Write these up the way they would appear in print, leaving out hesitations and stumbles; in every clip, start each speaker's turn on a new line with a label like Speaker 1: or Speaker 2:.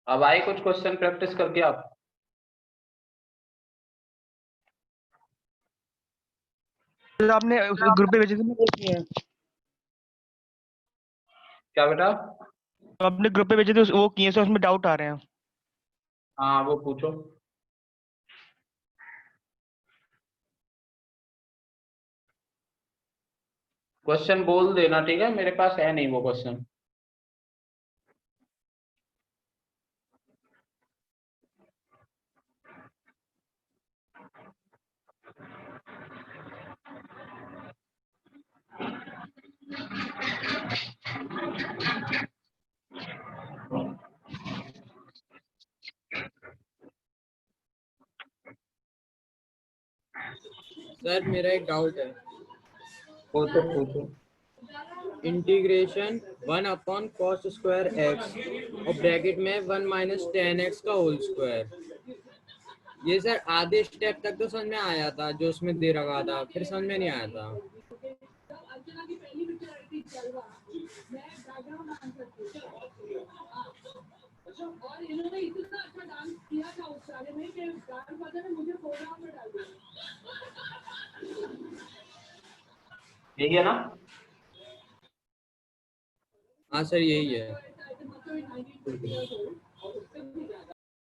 Speaker 1: अब आए कुछ क्वेश्चन प्रैक्टिस करके आप।
Speaker 2: तो आपने उसके ग्रुप पे भेजे थे ना, वो किए हैं।
Speaker 1: क्या बेटा?
Speaker 2: तो आपने ग्रुप पे भेजे थे वो किए, सो उसमें डाउट आ रहे हैं।
Speaker 1: हाँ वो पूछो। क्वेश्चन बोल देना, ठीक है? मेरे पास है नहीं वो क्वेश्चन।
Speaker 3: सर मेरा एक डाउट है।
Speaker 1: पूछो पूछो।
Speaker 3: इंटीग्रेशन 1/cos² x और ब्रैकेट में 1 - tan x का होल स्क्वायर, ये सर आधे स्टेप तक तो समझ में आया था जो उसमें दे रखा था, फिर समझ में नहीं आया था।
Speaker 1: यही है ना?
Speaker 3: हाँ सर यही है।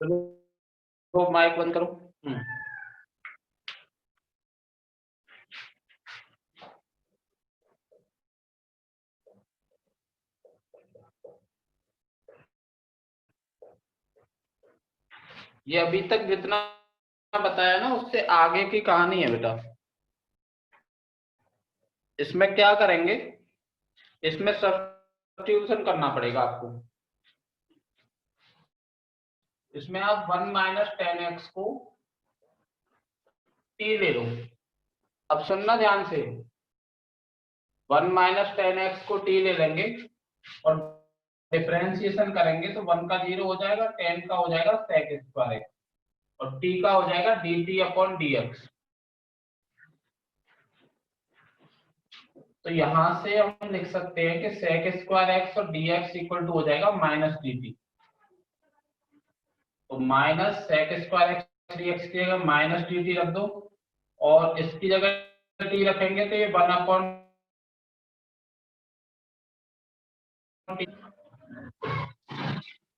Speaker 1: चलो तो माइक बंद करो। ये अभी तक जितना बताया ना उससे आगे की कहानी है बेटा। इसमें क्या करेंगे, इसमें सब्स्टिट्यूशन करना पड़ेगा आपको। इसमें आप 1 - tan x को t ले लो। अब सुनना ध्यान से, 1 - tan x को t ले लेंगे और डिफरेंशिएशन करेंगे तो 1 का 0 हो जाएगा, tan का हो जाएगा sec² x और t का हो जाएगा dt/dx। तो यहां से हम लिख सकते हैं कि sec² x और dx इक्वल टू हो जाएगा -dt। तो -sec² x dx की जगह -dt रख दो और इसकी जगह t रखेंगे तो ये 1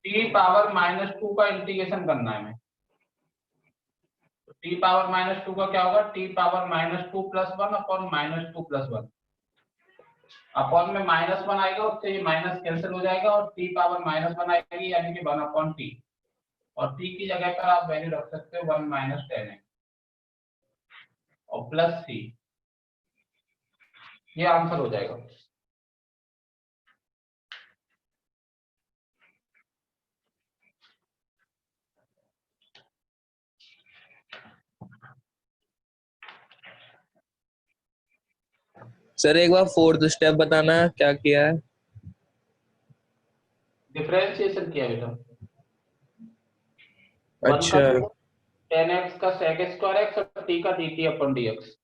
Speaker 1: t पावर -2 का इंटीग्रेशन करना है हमें। t पावर -2 का क्या होगा, t पावर -2 + 1 अपॉन -2 + 1 अपॉन में -1 आएगा, उससे ये माइनस कैंसिल हो जाएगा और t पावर -1 आएगी यानी कि 1/t और t की जगह पर आप वैल्यू रख सकते हो 1 - tan x और प्लस c। ये आंसर हो जाएगा।
Speaker 4: सर एक बार फोर्थ स्टेप बताना क्या किया है।
Speaker 1: डिफरेंशिएशन किया बेटा।
Speaker 4: अच्छा
Speaker 1: 1 का tan x का sec² x और t का dt/dx।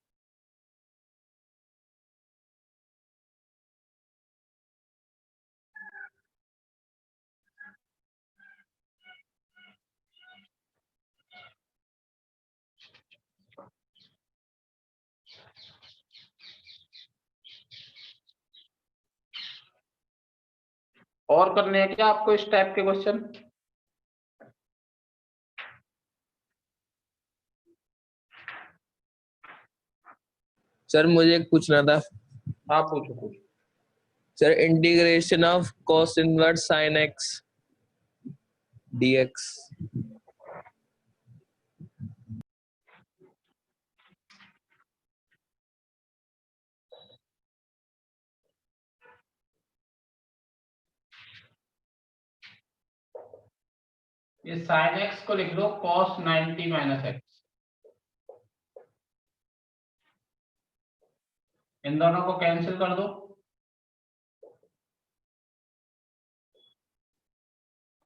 Speaker 1: और करने हैं क्या आपको इस टाइप के क्वेश्चन?
Speaker 4: सर मुझे एक पूछना था।
Speaker 1: आप पूछो पूछो।
Speaker 4: Sir integration of cos inverse sin x dx।
Speaker 1: ये sin x को लिख लो cos 90 - x। इन दोनों को कैंसिल कर दो।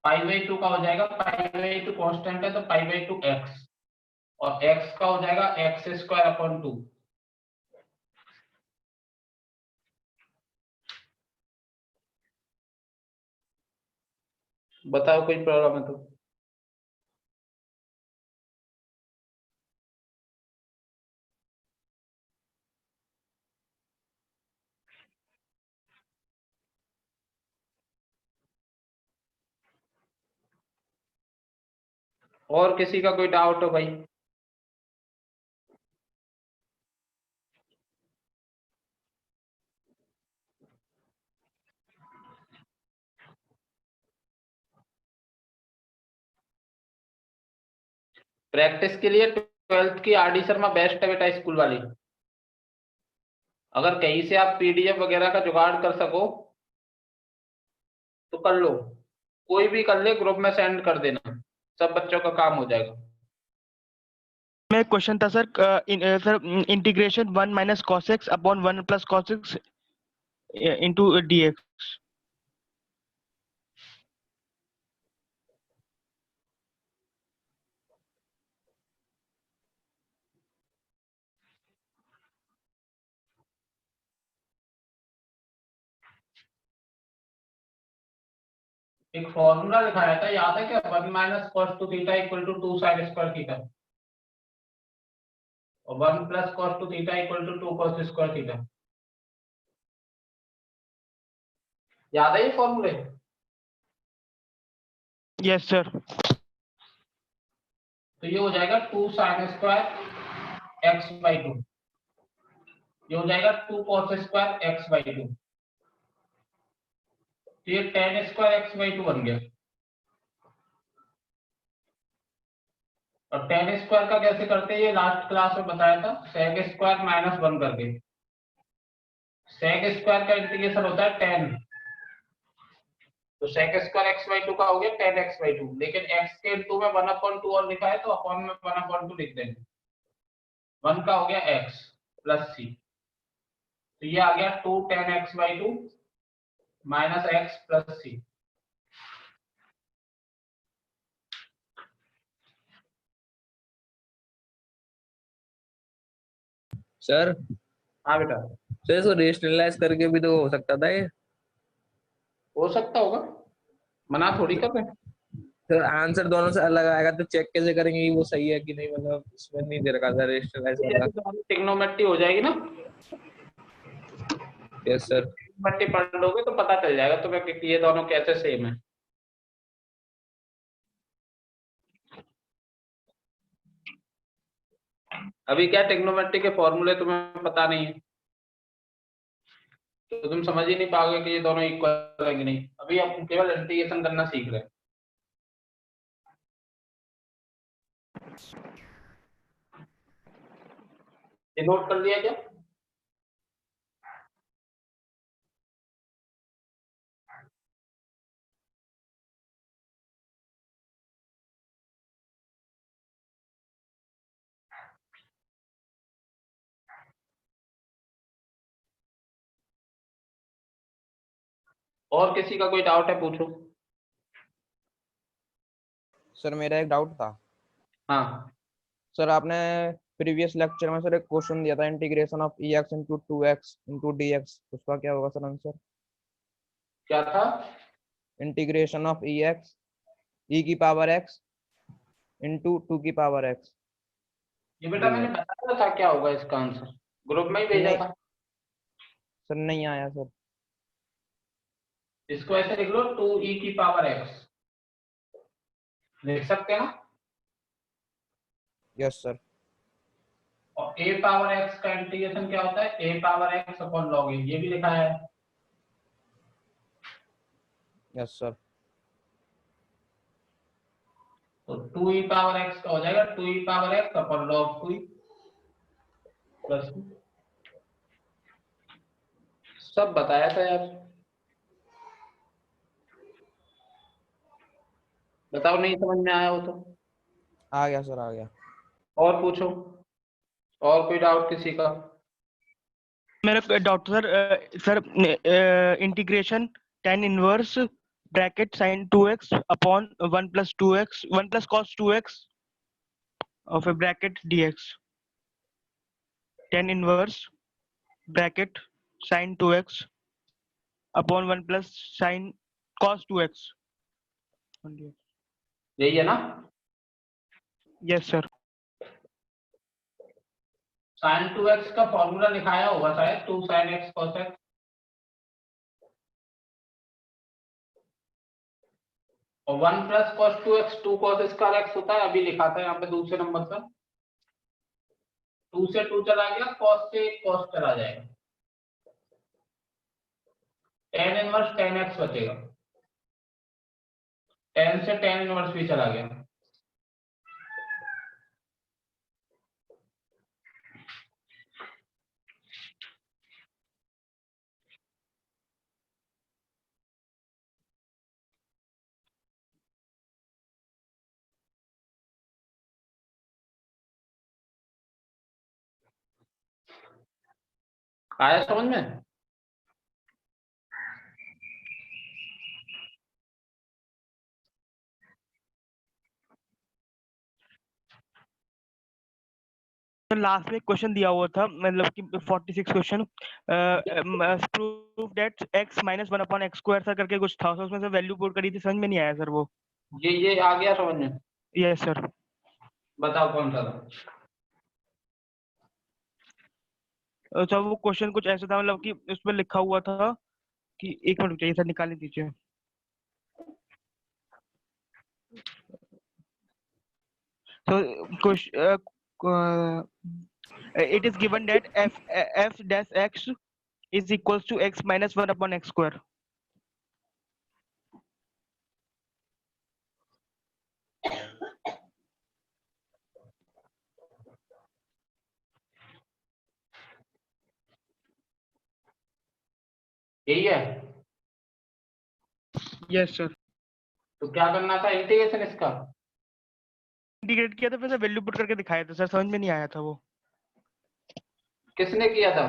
Speaker 1: π/2 का हो जाएगा, π/2 कांस्टेंट है तो π/2 x और x का हो जाएगा x²/2। बताओ कोई प्रॉब्लम है तो। और किसी का कोई डाउट हो भाई? प्रैक्टिस के लिए 12th की आर डी शर्मा बेस्ट है बेटा, स्कूल वाली। अगर कहीं से आप पीडीएफ वगैरह का जुगाड़ कर सको तो कर लो, कोई भी कर ले, ग्रुप में सेंड कर देना, सब बच्चों का काम हो जाएगा।
Speaker 2: मैं क्वेश्चन था sir, sir integration 1 minus cos x upon 1 plus cos x into dx।
Speaker 1: एक फॉर्मूला लिखाया था, याद है क्या? 1 minus cos two theta equal to 2 sine square theta, और 1 plus cos two theta equal to 2 cos square theta. याद है ये फॉर्मूले?
Speaker 2: Yes sir.
Speaker 1: तो ये हो जाएगा 2 साइन स्क्वायर एक्स बाई 2, ये हो जाएगा 2 कॉस स्क्वायर एक्स बाई 2, तो ये tan स्क्वायर एक्स बाई 2 बन गया। और tan स्क्वायर का कैसे करते हैं ये लास्ट क्लास में बताया था, sec स्क्वायर माइनस 1 करके। sec स्क्वायर का इंटीग्रेशन होता है tan, तो sec स्क्वायर एक्स बाई 2 का हो गया tan x बाई 2, लेकिन x के इंटू में 1/2 और लिखा है तो अपॉन में 1/2 लिख देंगे। 1 का हो गया x प्लस c, तो ये आ गया 2 tan x by 2 minus x plus c।
Speaker 4: Sir
Speaker 1: हाँ बेटा,
Speaker 4: सर इसको रेशनलाइज करके भी तो हो सकता था ये।
Speaker 1: हो सकता होगा, मना थोड़ी कर रहे हैं।
Speaker 4: सर आंसर दोनों से अलग आएगा तो चेक कैसे करेंगे कि वो सही है कि नहीं, मतलब इसमें नहीं दे रखा था रेशनलाइज वाला।
Speaker 1: ट्रिग्नोमेट्री हो जाएगी ना,
Speaker 4: यस सर।
Speaker 1: ट्रिग्नोमेट्री पढ़ लोगे तो पता चल जाएगा तुम्हें कि ये दोनों कैसे सेम है। अभी क्या ट्रिग्नोमेट्री के फॉर्मूले तुम्हें पता नहीं है तो तुम समझ ही नहीं पाओगे कि ये दोनों इक्वल है कि नहीं। अभी आप केवल इंटीग्रेशन करना सीख रहे हैं। ये नोट कर लिया क्या? और किसी का कोई डाउट है पूछो।
Speaker 5: सर मेरा एक डाउट था।
Speaker 1: हाँ
Speaker 5: सर आपने प्रीवियस लेक्चर में सर एक क्वेश्चन दिया था, integration of E x into 2x into D x, उसका क्या होगा सर आंसर?
Speaker 1: क्या था?
Speaker 5: इंटीग्रेशन ऑफ ई एक्स ई की पावर एक्स इंटू 2 की पावर एक्स।
Speaker 1: ये बेटा मैंने बताया था क्या होगा इसका आंसर, ग्रुप में ही भेजा
Speaker 5: नहीं
Speaker 1: था।
Speaker 5: सर, नहीं आया सर।
Speaker 1: इसको ऐसे लिख लो, 2e की पावर x लिख सकते हैं ना।
Speaker 5: Yes sir.
Speaker 1: और a पावर x का इंटीग्रेशन क्या होता है? a power x upon log a, ये भी लिखा है।
Speaker 5: Yes sir.
Speaker 1: तो 2e पावर x का हो जाएगा 2e power x upon log 2e plus, सब बताया था यार। बताओ नहीं समझ में आया हो तो।
Speaker 5: आ गया सर, आ गया।
Speaker 1: और पूछो, और कोई डाउट किसी का?
Speaker 2: मेरा doubt sir, sir integration tan inverse bracket sin 2x upon 1 plus 2x 1 plus cos 2x और फिर bracket dx। tan inverse bracket sin 2x upon 1 plus sin cos 2x।
Speaker 1: यही है ना?
Speaker 2: Yes sir.
Speaker 1: sin 2x का formula लिखाया होगा शायद, 2 sin x cos x। और 1 plus cos 2x 2 cos square x होता है, अभी लिखा था यहाँ पे दूसरे नंबर पर। 2 से 2 चला गया, cos से cos चला जाएगा, tan इनवर्स tan x बचेगा, tan से tan इनवर्स भी चला गया। आया समझ में?
Speaker 2: तो लास्ट में एक क्वेश्चन दिया हुआ था, मतलब कि 46 question, prove that x minus 1 upon x square sir करके कुछ था, उसमें से वैल्यू पुट करी थी, समझ में नहीं आया सर वो।
Speaker 1: ये आ गया समझ में?
Speaker 2: Yes sir.
Speaker 1: बताओ कौन सा था?
Speaker 2: सर वो क्वेश्चन कुछ ऐसा था, मतलब कि उसमें लिखा हुआ था कि, एक मिनट चाहिए सर, निकाल दीजिए। तो it is given that f dash x is equals to x minus 1 upon x square.
Speaker 1: यही है?
Speaker 2: Yes sir.
Speaker 1: तो क्या करना था इंटीग्रेशन इसका?
Speaker 2: इंटीग्रेट किया था, फिर वैल्यू पुट करके दिखाया था सर, समझ में नहीं आया था वो।
Speaker 1: किसने किया था?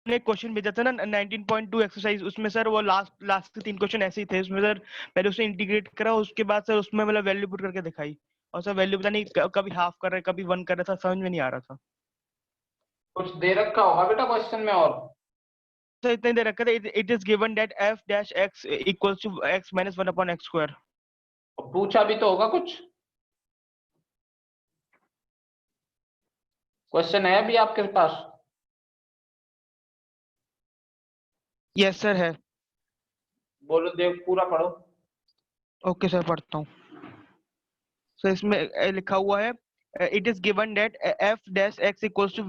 Speaker 2: ने क्वेश्चन भेजा था ना 19.2 एक्सरसाइज, उसमें सर वो लास्ट के 3 क्वेश्चन ऐसे ही थे, उसमें सर पहले उसे इंटीग्रेट करा, उसके बाद सर उसमें मतलब वैल्यू पुट करके दिखाई, और सर वैल्यू पता नहीं कभी हाफ कर रहे कभी 1 कर रहा था, समझ में नहीं आ रहा था।
Speaker 1: कुछ दे रखा होगा बेटा क्वेश्चन में और।
Speaker 2: सर इतने दे रखा था, it is given that f dash x equals to x minus 1 upon x square.
Speaker 1: पूछा भी तो होगा कुछ, क्वेश्चन है अभी आपके पास?
Speaker 2: यस सर है।
Speaker 1: बोलो, देख पूरा पढ़ो।
Speaker 2: ओके सर, पढ़ता हूँ। सो इसमें लिखा हुआ है, it is given that f dash x equals to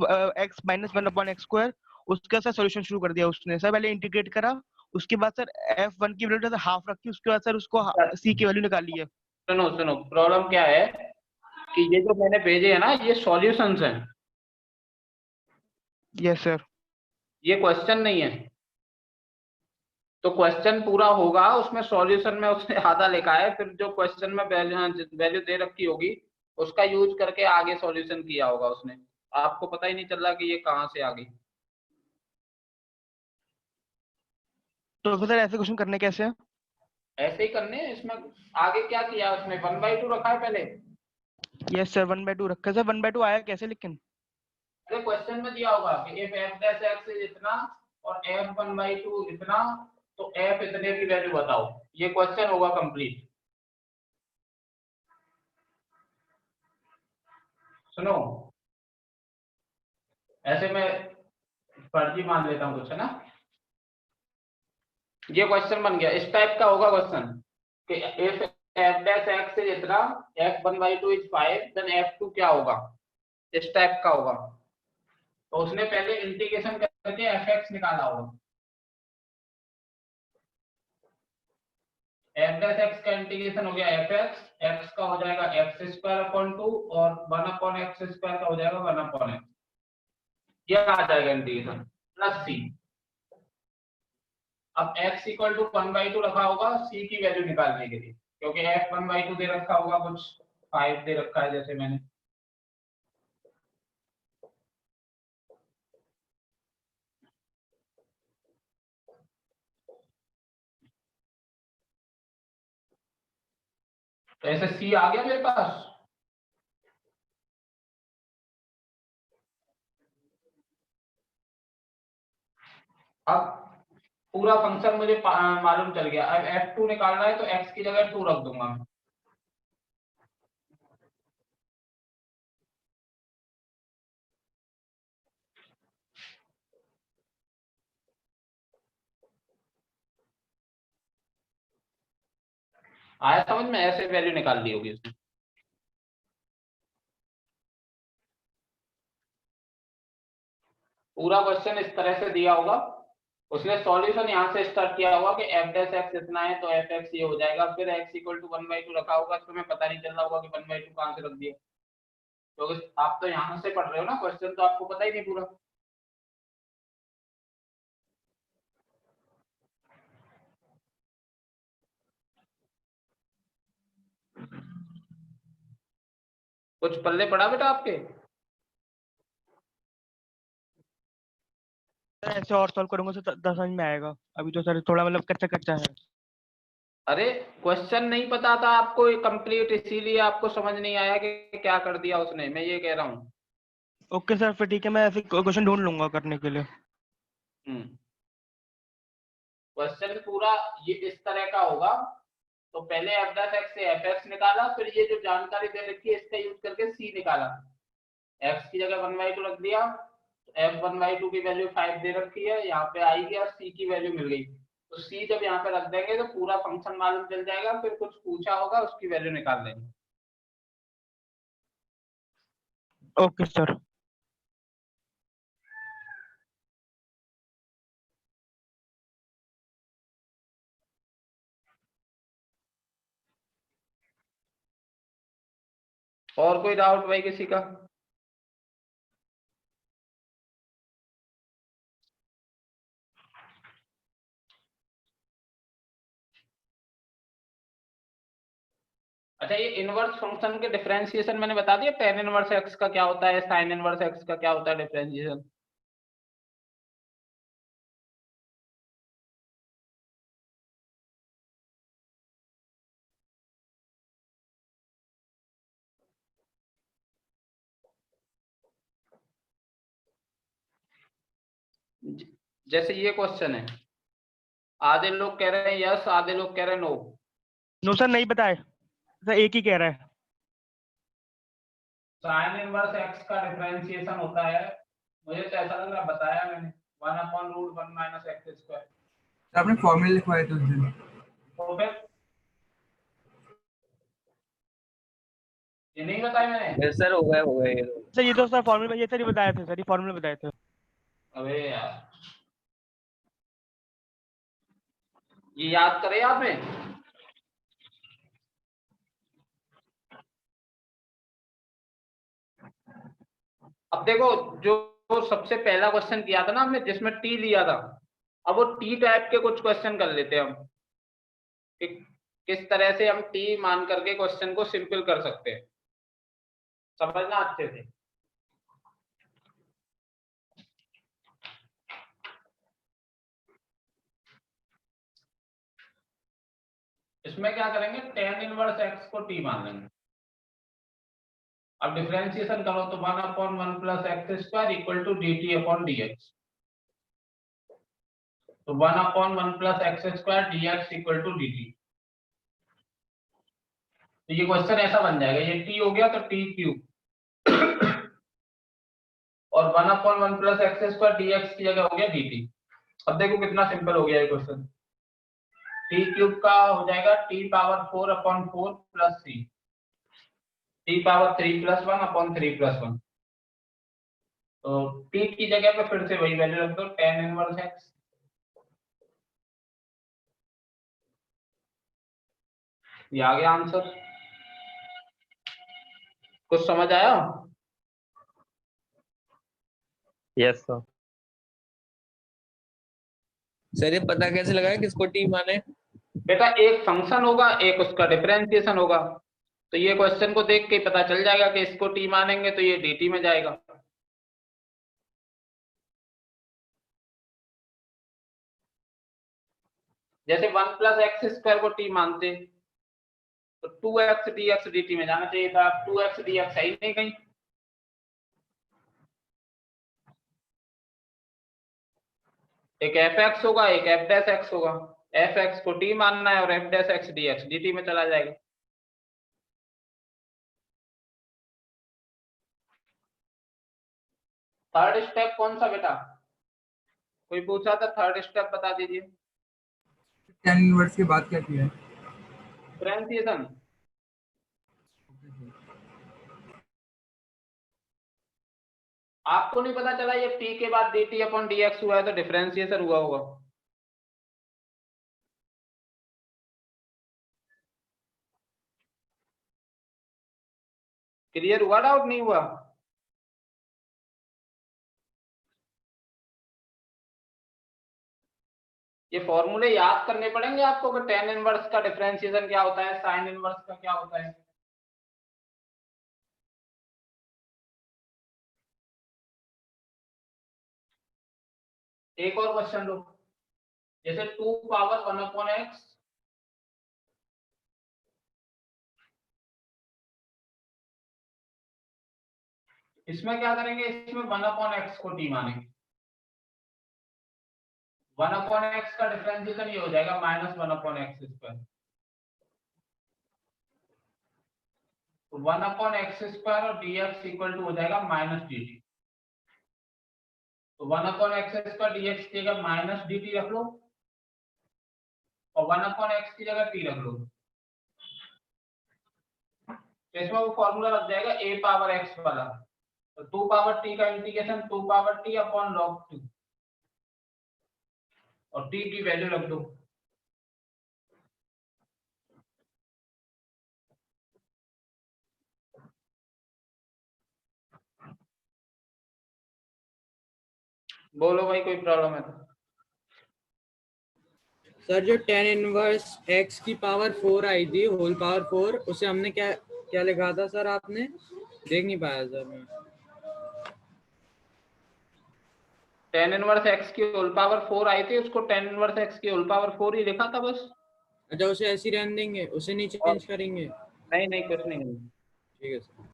Speaker 2: x minus 1 upon x square. उसका सर सॉल्यूशन शुरू कर दिया उसने सर, पहले इंटीग्रेट करा, उसके बाद सर f1 की वैल्यू हाफ रखी, उसके बाद सर उसको c की वैल्यू निकाली है।
Speaker 1: सुनो सुनो, प्रॉब्लम क्या है कि ये जो मैंने भेजे है ना, ये सॉल्यूशंस हैं,
Speaker 2: यस सर।
Speaker 1: ये क्वेश्चन नहीं है। तो क्वेश्चन पूरा होगा, उसमें सॉल्यूशन में उसने आधा लिखा है, फिर जो क्वेश्चन में वैल्यू दे रखी होगी उसका यूज करके आगे सॉल्यूशन किया होगा उसने, आपको पता ही नहीं चल रहा कि ये कहाँ से आ गई।
Speaker 2: तो फिर सर ऐसे क्वेश्चन करने कैसे हैं?
Speaker 1: ऐसे ही करने हैं, इसमें आगे क्या किया उसने, 1/2 रखा है पहले।
Speaker 2: यस सर, 1/2 रखा है सर, 1/2 आया कैसे लेकिन?
Speaker 1: अरे क्वेश्चन में दिया होगा कि if f dash x is इतना और f 1/2 इतना, तो f इतने की वैल्यू बताओ, ये क्वेश्चन होगा कंप्लीट। सुनो, ऐसे मैं फर्जी मान लेता हूँ कुछ, है ना? ये क्वेश्चन बन गया, इस टाइप का होगा क्वेश्चन कि if f dash x is इतना, f 1/2 is 5, then f2 क्या होगा, इस टाइप का होगा। तो उसने पहले इंटीग्रेशन करके fx निकाला होगा। f dash x का इंटीग्रेशन हो गया fx, x का हो जाएगा x स्क्वायर अपॉन 2 और 1 अपॉन x स्क्वायर का हो जाएगा 1 अपॉन x, ये आ जाएगा इंटीग्रेशन प्लस c। अब x इक्वल टू 1/2 रखा होगा c की वैल्यू निकालने के लिए, क्योंकि f 1/2 दे रखा होगा, कुछ 5 दे रखा है जैसे मैंने। तो ऐसे c आ गया मेरे पास। अब पूरा फंक्शन मुझे मालूम चल गया। अब f2 निकालना है तो x की जगह 2 रख दूंगा मैं। आया समझ में? ऐसे वैल्यू निकाल ली होगी इसमें। पूरा क्वेश्चन इस तरह से दिया होगा, उसने सॉल्यूशन यहाँ से स्टार्ट किया होगा कि f डैश x इतना है तो f x ये हो जाएगा, फिर x इक्वल टू 1/2 रखा होगा, तो तुम्हें पता नहीं चल रहा होगा कि 1/2 कहाँ से रख दिया, क्योंकि तो आप तो यहाँ से पढ़ रहे हो ना, क्वेश्चन तो आपको पता ही नहीं पूरा। कुछ पल्ले पड़ा बेटा आपके?
Speaker 2: सर ऐसे और सॉल्व करूंगा तो समझ में आएगा, अभी तो सर थोड़ा मतलब कच्चा कच्चा है।
Speaker 1: अरे क्वेश्चन नहीं पता था आपको कंप्लीट, इसीलिए आपको समझ नहीं आया कि क्या कर दिया उसने, मैं ये कह रहा हूँ।
Speaker 2: ओके सर, फिर ठीक है, मैं ऐसे क्वेश्चन ढूंढ लूंगा करने के लिए।
Speaker 1: क्वेश्चन पूरा ये इस तरह का होगा, तो पहले f डैश x से f x निकाला, फिर ये जो जानकारी दे रखी है इसका यूज करके c निकाला, x की जगह 1/2 रख दिया, तो f 1/2 की वैल्यू 5 दे रखी है, यहाँ पे आएगी और c की वैल्यू मिल गई, तो c जब यहाँ पे रख देंगे तो पूरा फंक्शन मालूम चल जाएगा, फिर कुछ पूछा होगा उसकी वैल्यू निकाल देंगे।
Speaker 2: Okay sir.
Speaker 1: और कोई डाउट भाई किसी का? अच्छा, ये इनवर्स फंक्शन के डिफरेंशिएशन मैंने बता दिया, tan इनवर्स x का क्या होता है, sin इनवर्स x का क्या होता है डिफरेंशिएशन। जैसे ये क्वेश्चन है, आधे लोग कह रहे हैं यस, आधे लोग कह रहे हैं नो।
Speaker 2: नो सर नहीं बताए सर, एक ही कह रहा है।
Speaker 1: साइन इनवर्स x का डिफरेंशिएशन होता है, मुझे तो ऐसा लग रहा बताया मैंने, 1/√1 माइनस एक्स स्क्वायर।
Speaker 6: आपने फॉर्मूले लिखवाए थे उस दिन।
Speaker 1: तो फिर ये नहीं बताया मैंने?
Speaker 4: सर हो गए ये तो।
Speaker 2: सर ये तो सर फॉर्मूला, ये सर ही बताए थे सर, ये फॉर्मूला बताए थे।
Speaker 1: अबे यार, ये याद करे आपने? अब देखो, जो सबसे पहला क्वेश्चन किया था ना हमने जिसमें टी लिया था, अब वो टी टाइप के कुछ क्वेश्चन कर लेते हैं हम, कि किस तरह से हम टी मान करके क्वेश्चन को सिंपल कर सकते हैं, समझना अच्छे से। इसमें क्या करेंगे, tan इनवर्स x को t मान लेंगे। अब डिफरेंशिएशन करो तो 1/1 plus x square equal to dt upon dx, तो 1/1 plus x square dx equal to dt। तो ये क्वेश्चन ऐसा बन जाएगा, ये t हो गया तो t क्यूब और 1/1 प्लस एक्स स्क्वायर dx की जगह हो गया dt। अब देखो कितना सिंपल हो गया ये क्वेश्चन, t क्यूब का हो जाएगा t power 4/4 plus c, t power 3 plus 1 upon 3 plus 1, तो t की जगह पे फिर से वही वैल्यू रख दो, tan इनवर्स x। ये आ गया आंसर। कुछ समझ आया?
Speaker 4: Yes sir. सर ये पता कैसे लगाए किसको टी माने?
Speaker 1: बेटा एक फंक्शन होगा, एक उसका डिफरेंशिएशन होगा, तो ये क्वेश्चन को देख के पता चल जाएगा कि इसको t मानेंगे तो ये dt में जाएगा। जैसे 1 प्लस एक्स स्क्वायर को t मानते तो 2x dx dt में जाना चाहिए था, 2x dx है ही नहीं कहीं, एक एफ एक्स होगा, एक एफ डैश एक्स होगा। एफ एक्स को टी मानना है और F dash x d x D T में चला जाएगा। थर्ड स्टेप कौन सा बेटा? कोई पूछा था, थर्ड स्टेप बता दीजिए।
Speaker 6: tan इनवर्स के बाद क्या किया है?
Speaker 1: डिफरेंशिएशन। आपको नहीं पता चला ये टी के बाद D t upon d x हुआ है तो डिफरेंशिएशन हुआ होगा। क्लियर हुआ, डाउट नहीं हुआ? ये फॉर्मूले याद करने पड़ेंगे आपको कि टेन इनवर्स का डिफरेंशिएशन क्या होता है, साइन इनवर्स का क्या होता है। एक और क्वेश्चन लो, जैसे 2 पावर 1 अपॉन एक्स, इसमें क्या करेंगे, इसमें 1 अपॉन एक्स को टी मानेंगे। 1 अपॉन एक्स का डिफरेंशिएशन ये हो जाएगा माइनस 1 अपॉन एक्स स्क्वायर। तो 1 अपॉन एक्स स्क्वायर और डी एक्स इक्वल टू हो जाएगा माइनस डी टी। तो 1 upon x square D x की जगह माइनस डी टी रख लो और 1 अपॉन एक्स की जगह टी रख लो। तो इसमें वो फॉर्मूला लग जाएगा a पावर x वाला। तो 2 पावर t का integration 2 power t upon log 2 और t की वैल्यू रख दो। बोलो भाई, कोई प्रॉब्लम है तो?
Speaker 3: सर जो tan इनवर्स x की पावर 4 आई थी होल पावर 4, उसे हमने क्या क्या लिखा था सर? आपने देख नहीं पाया सर मैं।
Speaker 1: tan इनवर्स x की होल पावर 4 आई थी, उसको tan इनवर्स x की होल पावर 4 ही लिखा था बस।
Speaker 3: अच्छा, उसे ऐसे ही रहने देंगे, उसे नहीं चेंज करेंगे?
Speaker 1: नहीं नहीं, कुछ नहीं।
Speaker 3: ठीक है सर।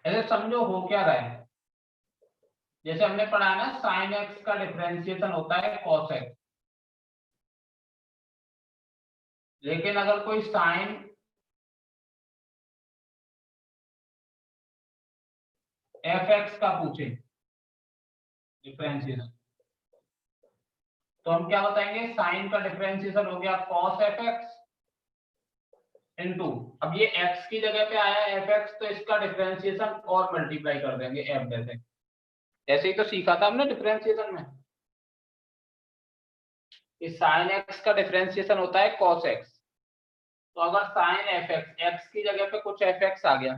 Speaker 1: ऐसे समझो हो क्या रहा है, जैसे हमने पढ़ा है ना साइन एक्स का डिफरेंशिएशन होता है कॉस एक्स। लेकिन अगर कोई साइन एफ एक्स का पूछे डिफरेंशिएशन, तो हम क्या बताएंगे, साइन का डिफरेंशिएशन हो गया कॉस एफ एक्स इनटू, अब ये x की जगह पे आया एफ एक्स तो इसका डिफरेंशिएशन और मल्टीप्लाई कर देंगे एफ जैसे। ऐसे ही तो सीखा था हमने डिफरेंशिएशन में कि साइन एक्स का डिफरेंशिएशन होता है कॉस एक्स। तो अगर साइन एफ एक्स, एक्स की जगह पे कुछ एफ एक्स आ गया,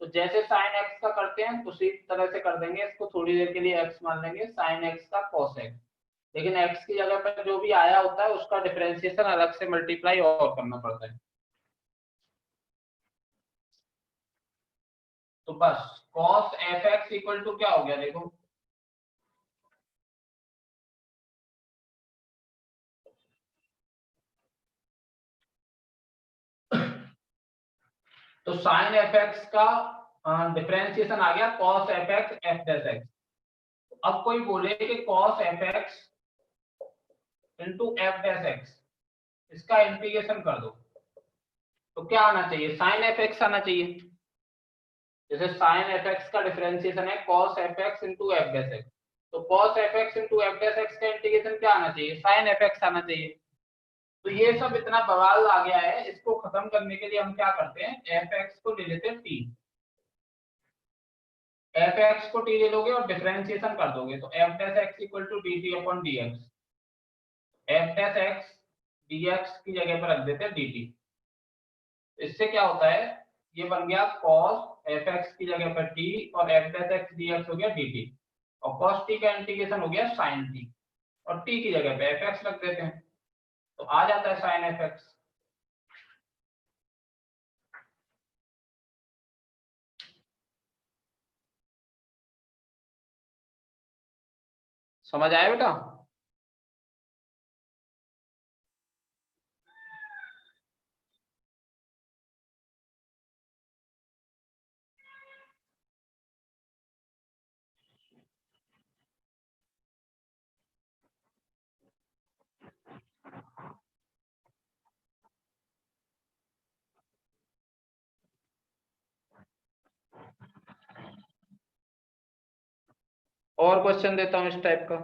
Speaker 1: तो जैसे साइन एक्स का करते हैं उसी तरह से कर देंगे, इसको थोड़ी देर के लिए एक्स मान लेंगे, साइन एक्स का कॉस एक्स। लेकिन एक्स की जगह पर जो भी आया होता है उसका डिफरेंशिएशन अलग से मल्टीप्लाई और करना पड़ता है। तो बस cos f x equal to क्या हो गया देखो, तो साइन एफ एक्स का डिफरेंशिएशन आ गया cos f x f dash x. अब कोई बोले कि cos f x into f dash x, इसका इंटीग्रेशन कर दो, तो क्या आना चाहिए, साइन एफ एक्स आना चाहिए। जैसे साइन एफ एक्स का डिफरेंशिएशन है cos f x into f dash x, तो cos f x into f dash x का इंटीग्रेशन क्या आना चाहिए, साइन एफ एक्स आना चाहिए। तो ये सब इतना बवाल आ गया है, इसको खत्म करने के लिए हम क्या करते हैं, एफ एक्स को ले लेते हैं टी। एफ एक्स को टी ले लोगे और डिफरेंशिएशन कर दोगे, तो f dash x equal to d t upon d x. F dash x d x की जगह पर रख देते हैं डी टी। इससे क्या होता है, ये बन गया cos एफ एक्स की जगह पर टी और F dash x d x हो गया डी टी, और cos टी का इंटीग्रेशन हो गया साइन टी, और टी की जगह पे एफ एक्स रख देते हैं, तो आ जाता है साइन एफ एक्स। समझ आया बेटा? और क्वेश्चन देता हूँ इस टाइप का।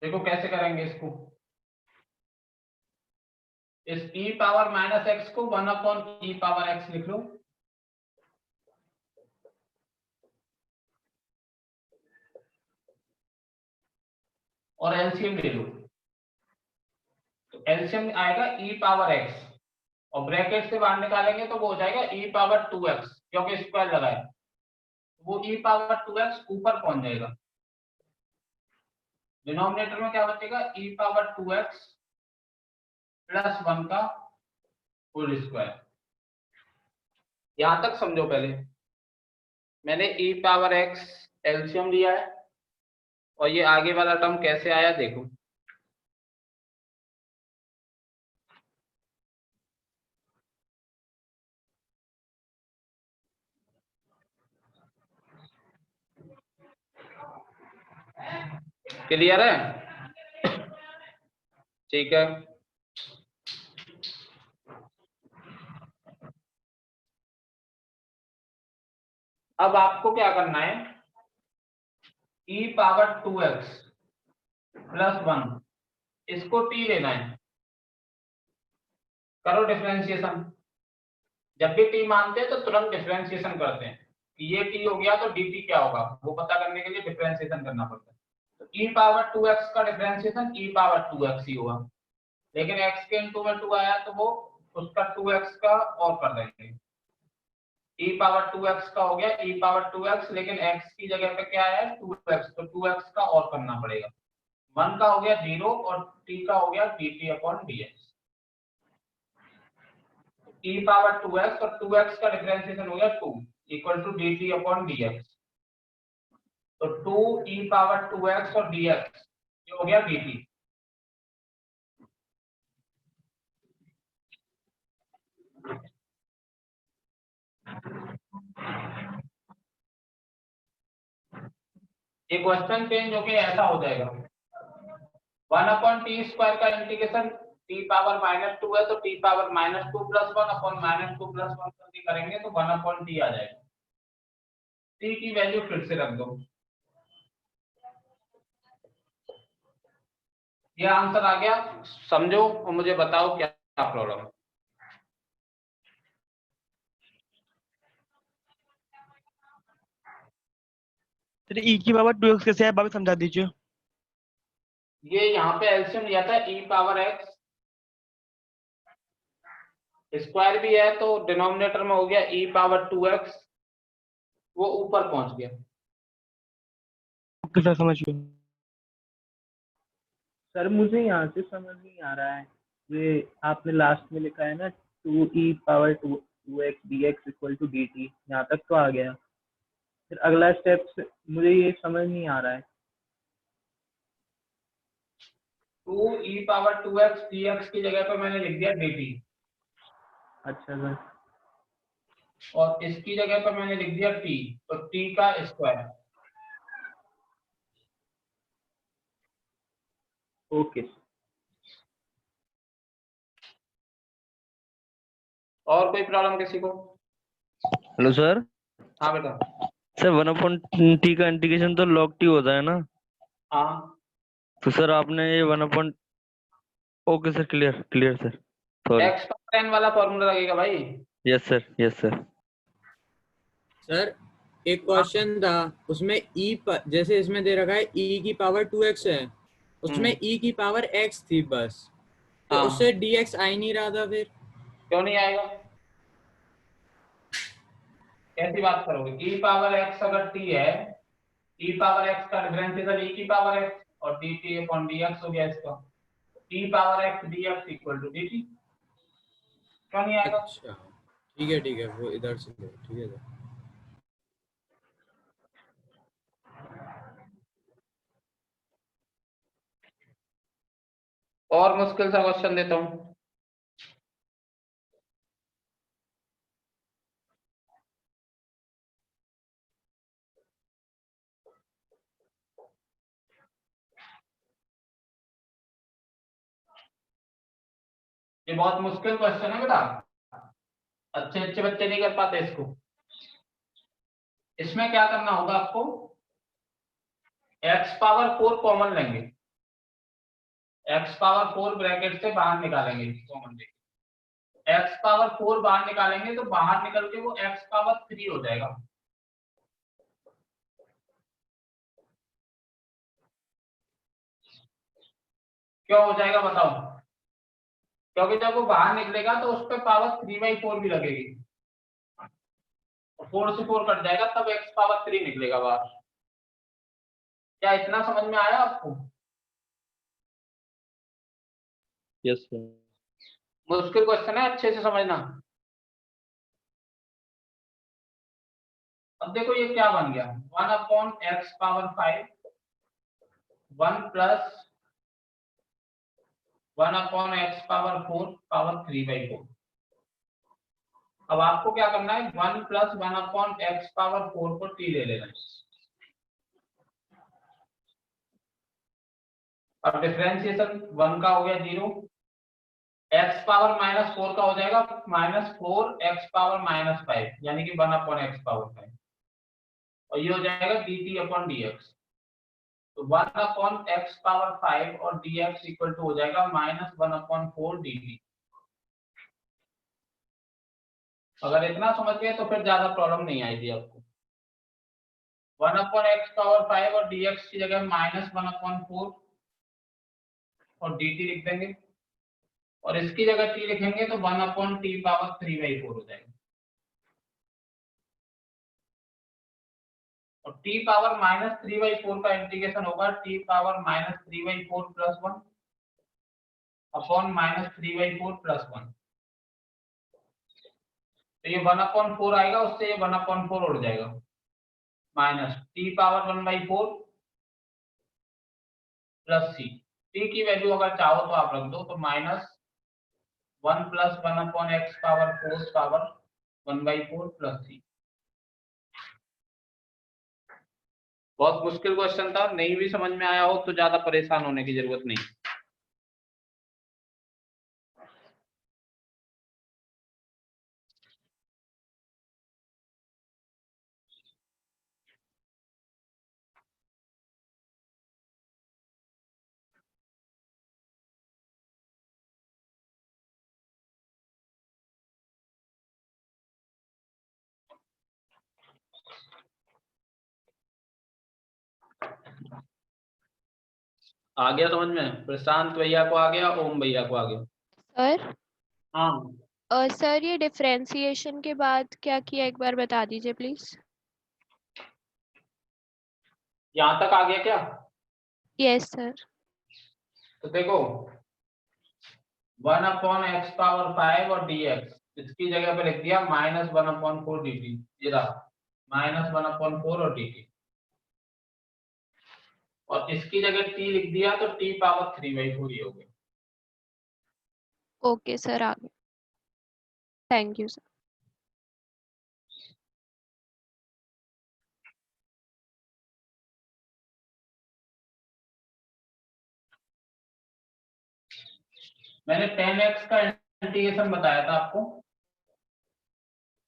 Speaker 1: देखो कैसे करेंगे इसको। इस e पावर माइनस एक्स को 1 अपॉन e पावर एक्स लिख लो। और एलसीएम ले लो। तो एलसीएम आएगा e पावर एक्स और ब्रैकेट से बाहर निकालेंगे तो वो हो जाएगा e पावर 2x, क्योंकि स्क्वायर लगा है। वो e पावर 2x ऊपर पहुंच जाएगा। डिनोमिनेटर में क्या बचेगा? e पावर 2x प्लस 1 का होल स्क्वायर। यहां तक समझो। पहले मैंने e पावर x एलसीएम लिया है और ये आगे वाला टर्म कैसे आया देखो। क्लियर है? ठीक है। अब आपको क्या करना है? e पावर 2x प्लस 1 इसको t लेना है। करो डिफरेंशिएशन। जब भी t मानते हैं तो तुरंत डिफरेंशिएशन करते हैं कि ये t हो गया तो dt क्या होगा, वो पता करने के लिए डिफरेंशिएशन करना पड़ता है। तो e पावर 2x का डिफरेंशिएशन e पावर 2x ही होगा, लेकिन x के इनटू में 2 आया तो वो उसका 2x का और कर देंगे। e पावर 2x का हो गया e पावर 2x, लेकिन x की जगह पे क्या है 2x, तो 2x का और करना पड़ेगा। 1 का हो गया 0 और t का हो गया dt upon dx। e power 2x और 2x का डिफरेंशिएशन हो गया 2 equal to dt upon dx। तो 2 e पावर 2x और dx ये हो गया dt। ये क्वेश्चन चेंज होके ऐसा हो जाएगा 1 अपॉन टी स्क्वायर का इंटीग्रेशन t पावर -2 है तो t power -2 plus 1 upon -2 plus 1 करके करेंगे तो 1 अपॉन t आ जाएगा। t की वैल्यू फिर से रख दो। ये आंसर आ गया। समझो और मुझे बताओ क्या प्रॉब्लम है।
Speaker 2: सर e की पावर 2x कैसे है, वापस समझा दीजिए।
Speaker 1: ये यहाँ पे एलसीएम लिया था e पावर x स्क्वायर भी है तो डिनोमिनेटर में हो गया e पावर 2x, वो ऊपर पहुंच गया।
Speaker 2: ओके सर, समझ गया।
Speaker 7: सर मुझे यहाँ से समझ नहीं आ रहा है, ये आपने लास्ट में लिखा है ना 2e power 2x dx equal to dt, यहाँ तक तो आ गया। फिर अगला स्टेप मुझे ये समझ नहीं आ रहा है।
Speaker 1: 2e पावर 2x dx की जगह पे मैंने लिख दिया dt
Speaker 7: अच्छा सर।
Speaker 1: और इसकी जगह पे मैंने लिख दिया t, तो t का स्क्वायर।
Speaker 7: ओके।
Speaker 1: और कोई प्रॉब्लम किसी को?
Speaker 5: Hello sir.
Speaker 1: हाँ बेटा।
Speaker 5: सर 1/t का इंटीग्रेशन तो log t होता है ना?
Speaker 1: हाँ
Speaker 5: तो सर आपने ये 1/, okay sir, clear clear sir, sorry.
Speaker 1: x power n वाला फॉर्मूला लगेगा भाई।
Speaker 5: Yes sir, yes sir.
Speaker 3: Sir एक क्वेश्चन था उसमें जैसे इसमें दे रखा है e की पावर 2x है, उसमें e की पावर x थी बस, तो
Speaker 1: हाँ।
Speaker 3: उससे dx आ ही नहीं रहा था। फिर
Speaker 1: क्यों नहीं आएगा? कैसी बात करोगे? e पावर x अगर t है, e पावर x का डिफरेंशिएशन e की पावर x और dt अपॉन dx हो गया इसका। e power x dx equal to dt। क्यों नहीं आएगा?
Speaker 3: अच्छा ठीक है वो इधर से लो, ठीक है सर।
Speaker 1: और मुश्किल सा क्वेश्चन देता हूँ। ये बहुत मुश्किल क्वेश्चन है बेटा, अच्छे अच्छे बच्चे नहीं कर पाते इसको। इसमें क्या करना होगा आपको, x पावर 4 कॉमन लेंगे, x पावर 4 ब्रैकेट से बाहर निकालेंगे कॉमन लेंगे, x पावर 4 बाहर निकालेंगे तो बाहर निकल के वो x पावर 3 हो जाएगा। क्यों हो जाएगा बताओ? क्योंकि जब वो बाहर निकलेगा तो उस पर पावर 3/4 भी लगेगी, 4 से 4 कट जाएगा, तब x पावर 3 निकलेगा बाहर। क्या इतना समझ में आया आपको?
Speaker 4: Yes sir.
Speaker 1: मुश्किल क्वेश्चन है, अच्छे से समझना। अब देखो ये क्या बन गया, 1/x power 5 1 plus 1/x power 4 power 3/4। अब आपको क्या करना है, 1 प्लस 1/x पावर 4 को t ले लेना है। अब डिफरेंशिएशन 1 का हो गया 0, x पावर -4 का हो जाएगा -4x पावर -5 यानी कि 1/x पावर 5, और ये हो जाएगा dt/dx। तो 1/x पावर 5 और dx इक्वल टू हो जाएगा -1/4 dt। अगर इतना समझ गए तो फिर ज्यादा प्रॉब्लम नहीं आएगी आपको। 1/x पावर 5 और dx की जगह -1/4 और dt लिख देंगे, और इसकी जगह t लिखेंगे तो 1/t पावर 3/4 हो जाएगा। और t पावर -3/4 का इंटीग्रेशन होगा t power -3/4 plus 1 upon -3/4 plus 1। तो ये 1/4 आएगा, उससे ये 1/4 उड़ जाएगा, minus t power 1/4 plus c। t की वैल्यू अगर चाहो तो आप रख दो, तो -1 plus 1/x power 4 power 1/4 plus c। बहुत मुश्किल क्वेश्चन था, नहीं भी समझ में आया हो तो ज्यादा परेशान होने की जरूरत नहीं। आ गया समझ में? प्रशांत भैया को आ गया, ओम भैया को आ गया।
Speaker 8: सर
Speaker 1: हाँ
Speaker 8: सर ये डिफरेंशिएशन के बाद क्या किया, एक बार बता दीजिए प्लीज।
Speaker 1: यहाँ तक आ गया क्या?
Speaker 8: Yes sir.
Speaker 1: तो देखो 1/x पावर 5 और dx इसकी जगह पे लिख दिया -1/4 dt, ये रहा -1/4 और dt, और इसकी जगह t लिख दिया तो t पावर 3/4 ही हो गया।
Speaker 8: ओके सर, आ गया। Thank you sir.
Speaker 1: मैंने 10x का इंटीग्रेशन बताया था आपको,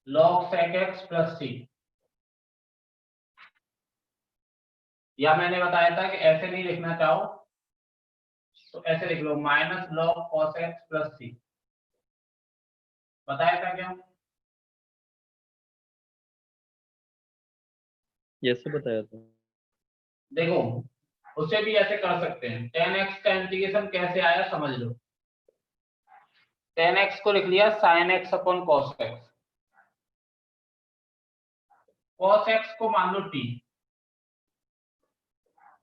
Speaker 1: log sec x plus c, या मैंने बताया था कि ऐसे नहीं लिखना चाहो तो ऐसे लिख लो -log cos x plus c। बताया था क्या?
Speaker 4: यस सर बताया था।
Speaker 1: देखो उसे भी ऐसे कर सकते हैं। 10x का इंटीग्रेशन कैसे आया समझ लो। 10x को लिख लिया sin x upon cos x, cos x को मान लो t,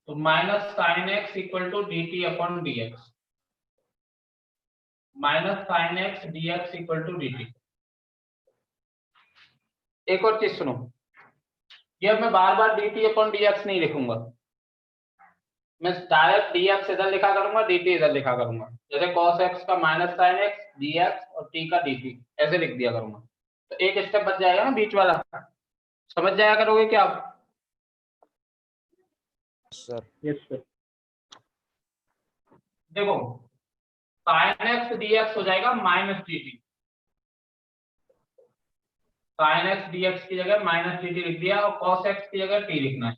Speaker 1: तो minus sin x equal to dt upon dx, minus sin x dx equal to dt। एक और चीज सुनो, ये अब मैं बार बार dt अपॉन dx नहीं लिखूंगा, मैं डायरेक्ट dx इधर लिखा करूंगा, dt इधर लिखा करूंगा। जैसे cos x का माइनस sin x dx और t का dt ऐसे लिख दिया करूंगा, तो एक स्टेप बच जाएगा ना बीच वाला। समझ जाया करोगे क्या आप?
Speaker 5: Sir
Speaker 7: yes sir.
Speaker 1: देखो साइन एक्स dx हो जाएगा minus dt। Sine x dx की जगह माइनस dt लिख दिया और cos x की जगह t लिखना है,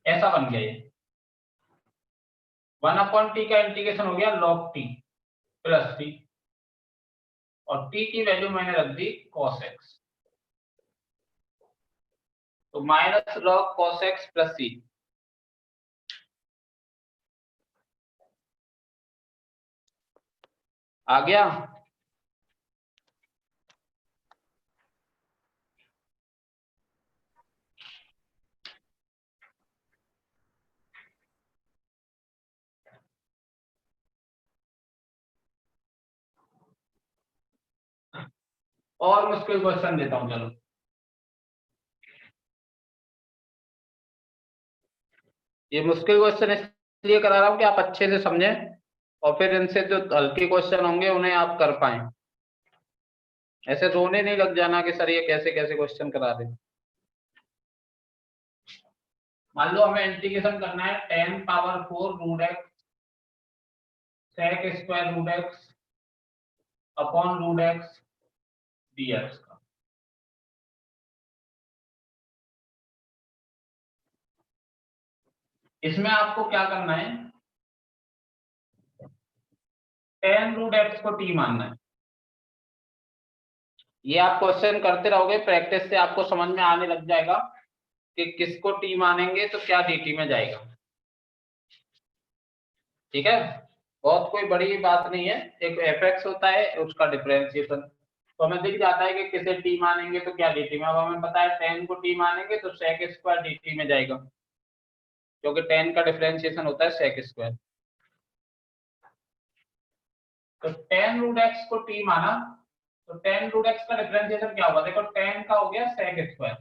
Speaker 1: ऐसा बन गया ये। 1/t का इंटीग्रेशन हो गया log t प्लस t, और t की वैल्यू मैंने रख दी cos x, तो minus log cos x plus c। आ गया? और मुश्किल क्वेश्चन देता हूं, चलो। ये मुश्किल क्वेश्चन इसलिए करा रहा हूं कि आप अच्छे से समझें और फिर इनसे जो हल्के क्वेश्चन होंगे उन्हें आप कर पाएं। ऐसे रोने नहीं लग जाना कि सर ये कैसे कैसे क्वेश्चन करा रहे। मान लो हमें इंटीग्रेशन करना है tan power 4 root x sec square root x upon root x dx का। इसमें आपको क्या करना है, tan रूट x को t मानना है। ये आप क्वेश्चन करते रहोगे, प्रैक्टिस से आपको समझ में आने लग जाएगा कि किसको t मानेंगे तो क्या dt में जाएगा। ठीक है, बहुत कोई बड़ी बात नहीं है। एक fx होता है, उसका डिफरेंशिएशन, तो हमें दिख जाता है कि किसे t मानेंगे तो क्या dt में। अब हमें पता है tan को t मानेंगे तो sec स्क्वायर dt में जाएगा, क्योंकि tan का डिफरेंशिएशन होता है sec स्क्वायर। तो tan रूट x को t माना तो tan रूट x का डिफरेंशिएशन क्या होगा, देखो tan का हो गया sec स्क्वायर।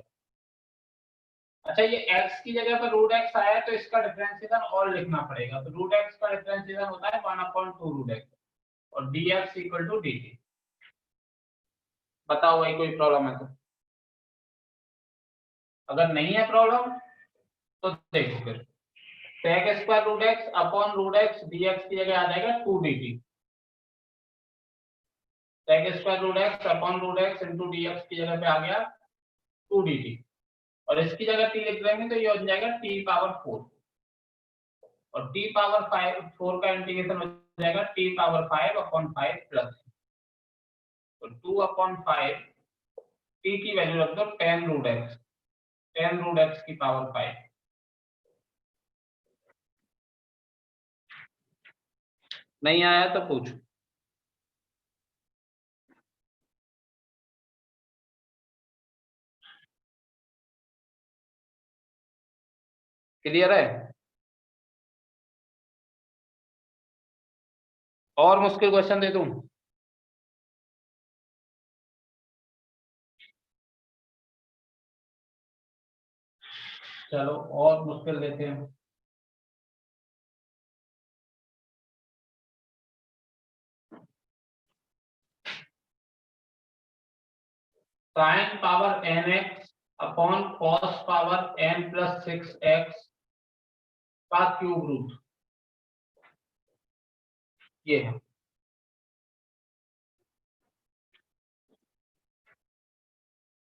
Speaker 1: अच्छा, ये x की जगह पर रूट x आया है तो इसका डिफरेंशिएशन और लिखना पड़ेगा, तो रूट x का डिफरेंशिएशन होता है 1/2 रूट x और dx इक्वल टू dt। बताओ भाई कोई प्रॉब्लम है तो? अगर नहीं है प्रॉब्लम तो देखो फिर sec square root x upon root x dx की जगह आ जाएगा 2 dt। sec square root x upon root x into dx की जगह पे आ गया 2 dt, और इसकी जगह t लिख देंगे तो ये हो जाएगा t पावर 4, और t पावर 4 का इंटीग्रेशन हो जाएगा t पावर 5 अपॉन 5 प्लस, तो 2/5 t की वैल्यू रख दो tan रूट x की पावर 5। नहीं आया तो पूछो। क्लियर है? और मुश्किल क्वेश्चन दे दूं? चलो और मुश्किल देते हैं। sin power nx upon cos power n plus 6x का क्यूब रूट, ये है।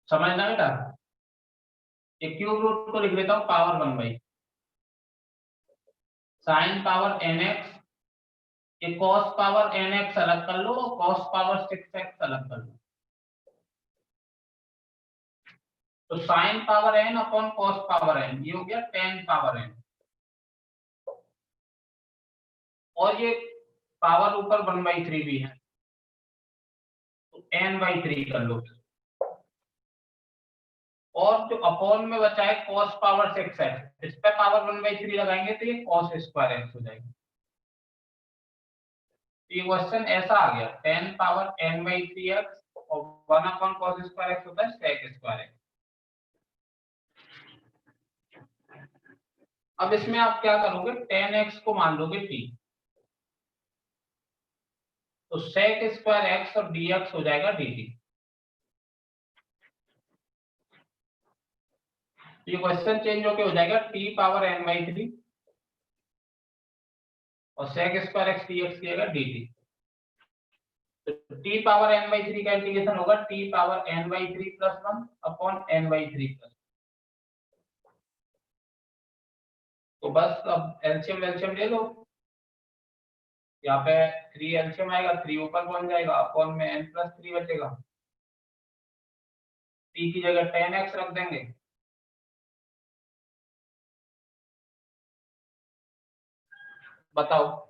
Speaker 1: समझना बेटा, ये क्यूब रूट को लिख देता हूँ पावर 1/, sin पावर nx, ये cos पावर nx अलग कर लो, cos पावर 6x अलग कर लो, तो sin power n upon cos power n, ये हो गया tan पावर n, और ये पावर ऊपर 1/3 भी है तो n/3 कर लो, और जो अपॉन में बचा है cos पावर 6x, इस पे पावर 1/3 लगाएंगे तो ये cos स्क्वायर x हो जाएगा। ये क्वेश्चन ऐसा आ गया, tan पावर n/3x और 1/cos स्क्वायर x होता है sec स्क्वायर x। अब इसमें आप क्या करोगे, tan x को मान लोगे t, तो sec स्क्वायर x और dx हो जाएगा dt। ये क्वेश्चन चेंज होके हो जाएगा t पावर n/3 और sec स्क्वायर x dx की जगह dt। तो टी पावर n बाई 3 का इंटीग्रेशन होगा T power n by 3 plus 1 upon n by 3 plus. तो बस अब एलसीएम एलसीएम ले लो, यहाँ पे 3 एलसीएम आएगा, 3 ऊपर पहुंच जाएगा, अपॉन में n प्लस 3 बचेगा, t की जगह 10x रख देंगे, बताओ।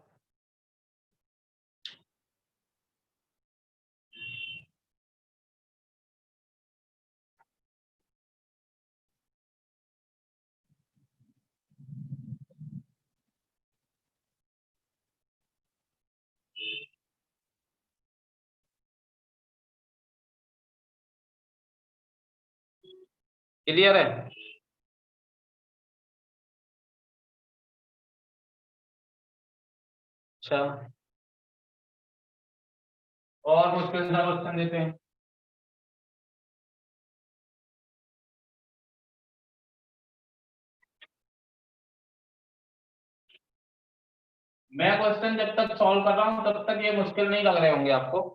Speaker 1: क्लियर है? अच्छा, और मुश्किल सा क्वेश्चन देते हैं। मैं क्वेश्चन जब तक सॉल्व कर रहा हूँ तब तक ये मुश्किल नहीं लग रहे होंगे आपको,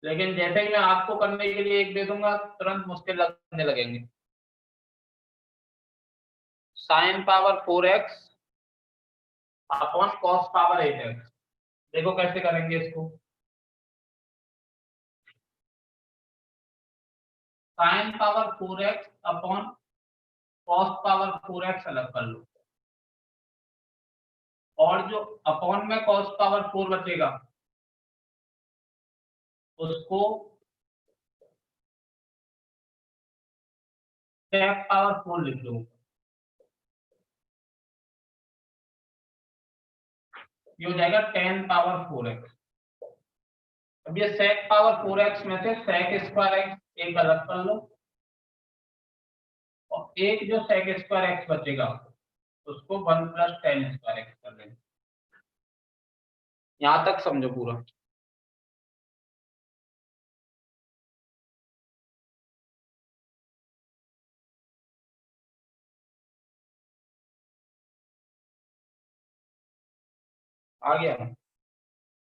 Speaker 1: लेकिन जैसे ही मैं आपको करने के लिए एक दे दूंगा तुरंत मुश्किल लगने लगेंगे। Sine power 4x upon cos power 8x, देखो कैसे करेंगे इसको। Sine power 4x upon cos power 4x अलग कर लो, और जो अपॉन में कॉस पावर 4 बचेगा उसको सेक पावर 4 लिख लो। ये हो जाएगा 10 पावर 4x। अब ये सेक पावर 4x में से सेक स्क्वायर x एक अलग कर लो, और एक जो सेक स्क्वायर x बचेगा उसको 1 प्लस 10 स्क्वायर x कर लेंगे। यहां तक समझो पूरा। आ गया?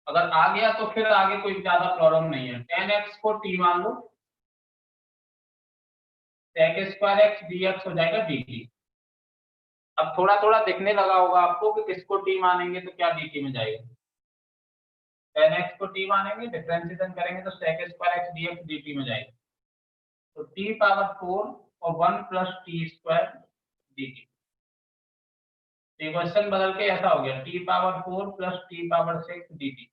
Speaker 1: अगर आ गया तो फिर आगे कोई ज्यादा प्रॉब्लम नहीं है। 10x को t मान लो, सेक स्क्वायर x dx हो जाएगा dt। अब थोड़ा थोड़ा दिखने लगा होगा आपको कि किसको t मानेंगे तो क्या dt में जाएगा। 10x को t मानेंगे, डिफरेंशिएशन करेंगे तो sec square x dx dt में जाएगा। तो t पावर 4 और 1 plus T square dt। Equation बदल के ऐसा हो गया t power 4 plus T power 6 dt।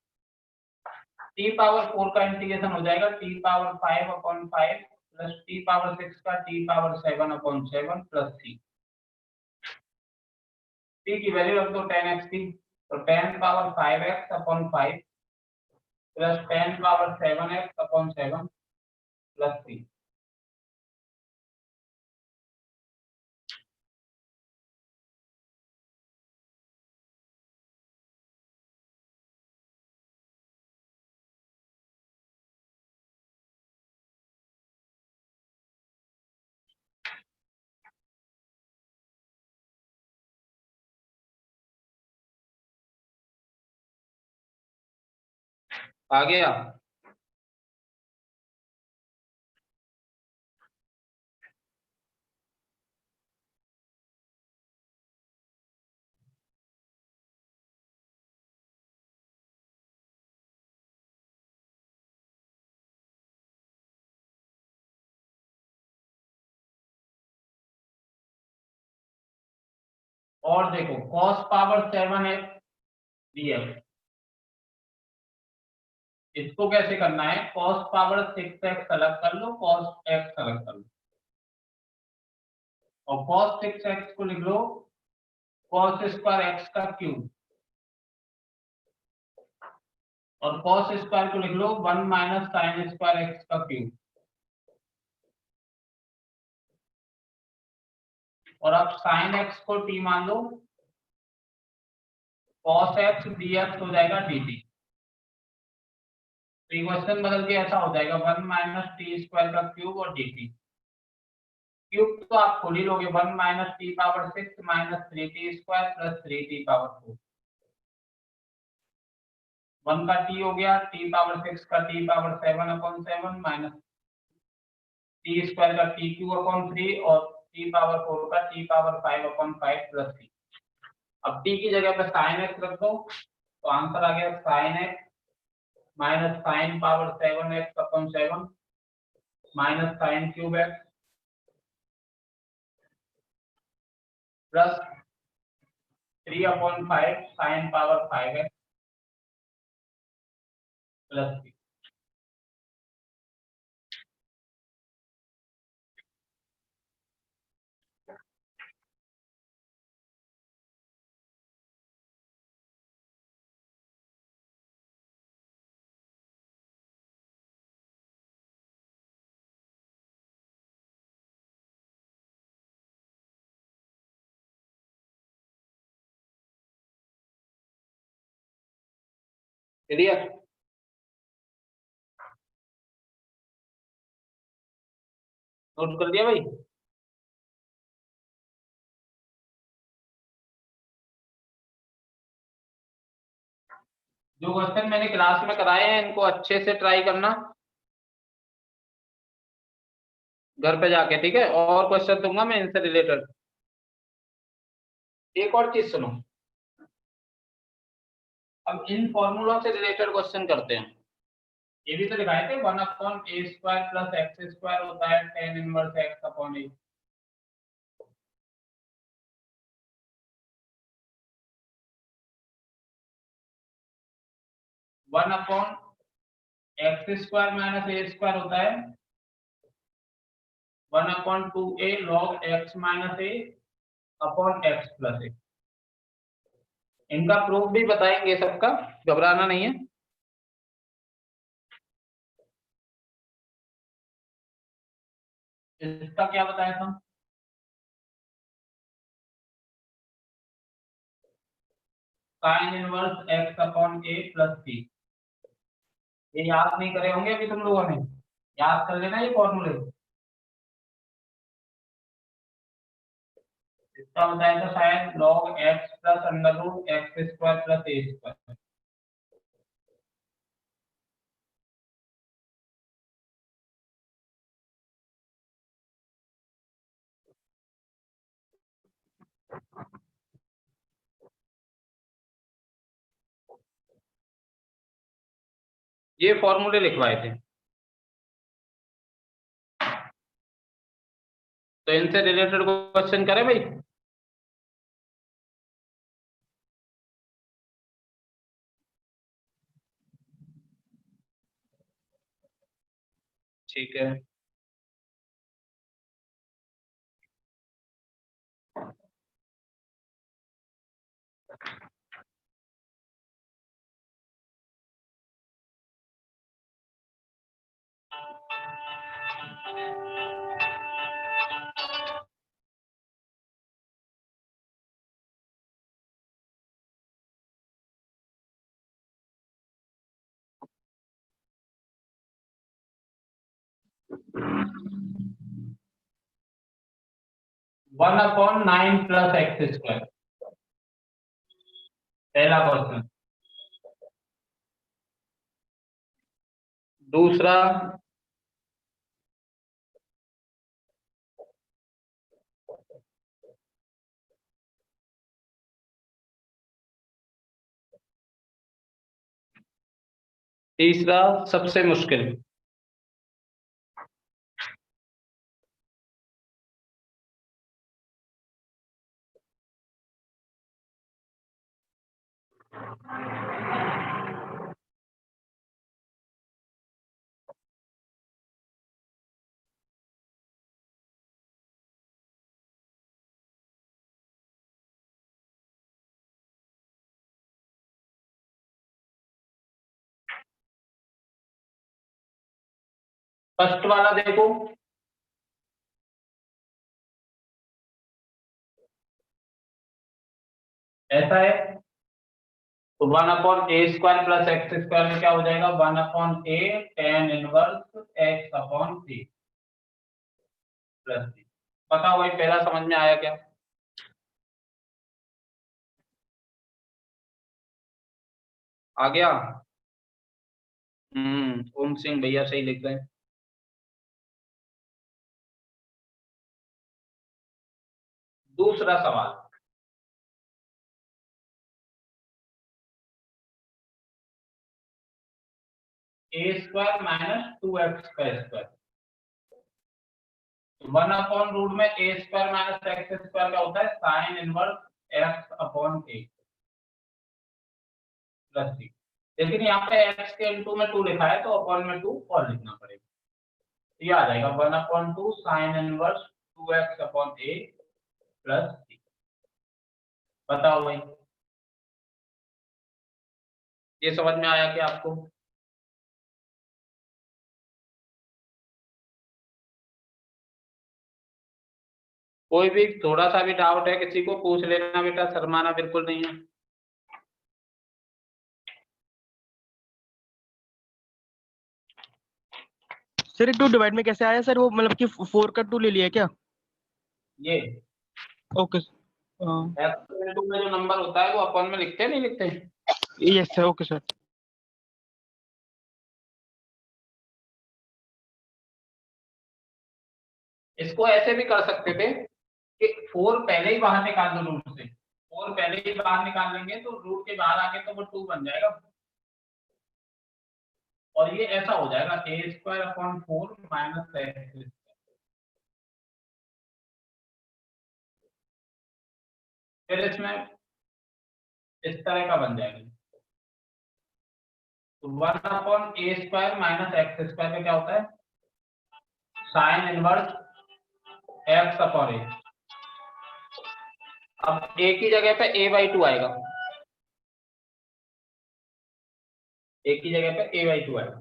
Speaker 1: t power 4 का इंटीग्रेशन हो जाएगा t power 5 upon 5 plus t power 6 का t power 7 upon 7 plus c। t की वैल्यू रख दो 10x की, तो 10 power 5x upon 5 plus 10 power 7x upon 7 plus c। आ गया? और देखो cos पावर 7x dx, इसको कैसे करना है, cos पावर 6x अलग कर लो, cos x अलग कर लो, और cos 6x को लिख लो cos स्क्वायर x का क्यूब, और cos स्क्वायर को लिख लो 1 माइनस साइन स्क्वायर x का क्यूब। और अब साइन x को t मान लो, cos x dx हो जाएगा dt। तो इक्वेशन बदल के ऐसा हो जाएगा 1 माइनस टी स्क्वायर का क्यूब और dt। क्यूब तो आप खोल ही लोगे, 1 minus T power 6 minus 3t square plus 3t power 4। 1 का t हो गया t पावर 6 का t power 7/7 minus t square का t क्यूब अपॉन 3 और t पावर 4 का t पावर 5/5 प्लस 3। अब t की जगह पे sin x रख दो तो आंसर आ गया sin x minus sin power 7x/7 minus sin cube x plus 3/5 sin power 5x plus 3। Clear? Note कर दिया भाई? जो क्वेश्चन मैंने क्लास में कराए हैं इनको अच्छे से ट्राई करना घर पे जाके, ठीक है? और क्वेश्चन दूंगा मैं इनसे रिलेटेड। एक और चीज सुनो, अब इन फॉर्मूला से रिलेटेड क्वेश्चन करते हैं। ये भी तो लिखाए थे 1/a² प्लस x² होता है tan inverse x/a। One upon x² minus a² होता है 1/2a log x minus a upon x plus a। इनका प्रूफ भी बताएंगे सबका, घबराना नहीं है। इसका क्या बताया था? sin inverse x/a plus c। ये याद नहीं करे होंगे अभी तुम लोगों ने, याद कर लेना ये फॉर्मूले। इसका बताया था शायद log x plus under root x² plus a²। ये फॉर्मूले लिखवाए थे, तो इनसे रिलेटेड क्वेश्चन करें भाई। ठीक है, वन अपॉन 9 प्लस x²। पहला क्वेश्चन। दूसरा तीसरा सबसे मुश्किल। फर्स्ट वाला देखो, ऐसा है तो 1/a² प्लस x² में क्या हो जाएगा 1/a tan inverse x/3 plus 3। बताओ भाई पहला समझ में आया क्या? आ गया? ओम सिंह भैया सही लिख रहे हैं। दूसरा सवाल, ए स्क्वायर माइनस 2x का स्क्वायर, 1/रूट में a square minus x square का होता है साइन इनवर्स एक्स अपॉन ए प्लस सी। लेकिन यहाँ पे x के इनटू में 2 लिखा है तो अपॉन में 2 और लिखना पड़ेगा। ये आ जाएगा 1/2 साइन इनवर्स 2x अपॉन ए प्लस सी। बताओ भाई, ये समझ में आया क्या आपको? कोई भी थोड़ा सा भी डाउट है किसी को पूछ लेना बेटा, शर्माना बिल्कुल नहीं है।
Speaker 2: सर 2 डिवाइड में कैसे आया सर? वो मतलब कि 4 का 2 ले लिया क्या?
Speaker 1: ये
Speaker 2: ओके।
Speaker 1: x में जो नंबर होता है वो अपॉन में लिखते हैं नहीं लिखते?
Speaker 2: Yes sir, okay sir.
Speaker 1: इसको ऐसे भी कर सकते थे कि 4 पहले ही बाहर निकाल दो रूट से, 4 पहले ही बाहर निकाल लेंगे तो रूट के बाहर आके तो वो 2 बन जाएगा और ये ऐसा हो जाएगा ए स्क्वायर अपॉन 4 माइनस एक्स। फिर इसमें इस तरह का बन जाएगा, तो 1 ए स्क्वायर माइनस एक्स स्क्वायर का क्या होता है साइन इनवर्स एक्स अपॉन ए। अब ए की जगह पे a/2 आएगा, ए की जगह पे a/2 आएगा,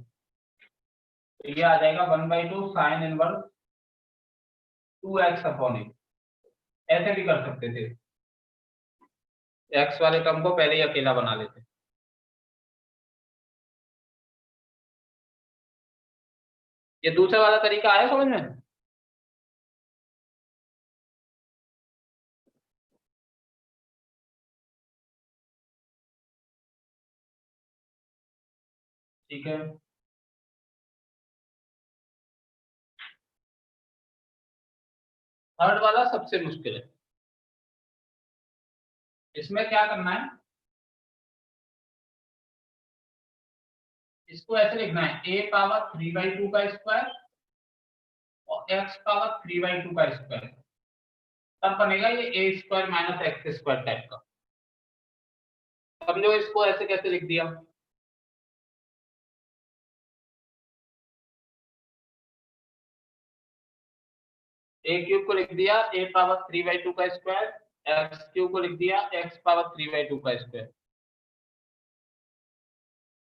Speaker 1: तो ये आ जाएगा 1/2 साइन इनवर्स 2x अपॉन ए। ऐसे भी कर सकते थे, x वाले टर्म को पहले ही अकेला बना लेते। ये दूसरा वाला तरीका आया समझ में? ठीक है, थर्ड वाला सबसे मुश्किल है। इसमें क्या करना है, इसको ऐसे लिखना है a पावर 3/2 का स्क्वायर और x पावर 3/2 का स्क्वायर, तब बनेगा ये a square minus x square type का। समझो इसको ऐसे कैसे लिख दिया, a क्यूब को लिख दिया a पावर 3/2 का स्क्वायर, x क्यूब को लिख दिया x पावर 3/2 का स्क्वायर।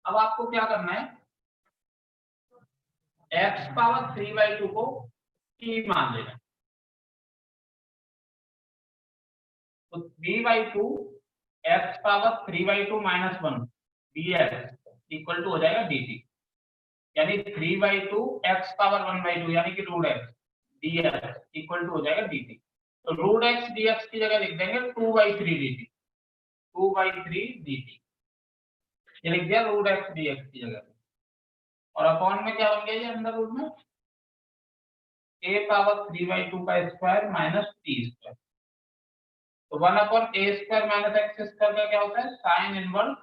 Speaker 1: अब आपको क्या करना है, x पावर 3/2 को t मान लेना, तो 3/2 x power 3/2 minus 1 dx equal to हो जाएगा dt, यानी 3/2 x पावर 1/2 यानी कि root x dx equal to हो जाएगा dt। तो रूट x dx की जगह लिख देंगे 2/3 dt, 2/3 dt, ये लिख दिया रूट x dx की जगह। और अपॉन में क्या बन गया ये अंदर रूट में a पावर 3/2 का स्क्वायर माइनस t स्क्वायर। तो 1/a square minus x square का क्या होता है sign inverse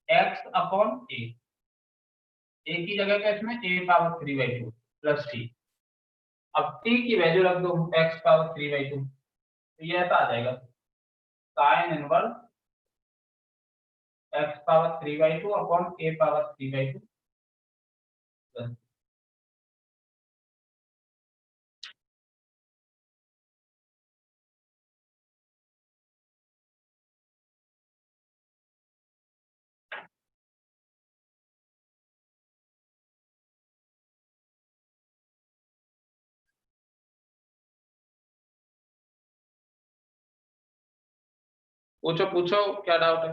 Speaker 1: x upon a, a की जगह पे इसमें a पावर 3/2 प्लस t। अब t की वैल्यू रख दो x पावर 3/2, तो ये ऐसा आ जाएगा sine inverse x power 3/2 upon a power 3/2 plus. पूछो पूछो क्या डाउट है?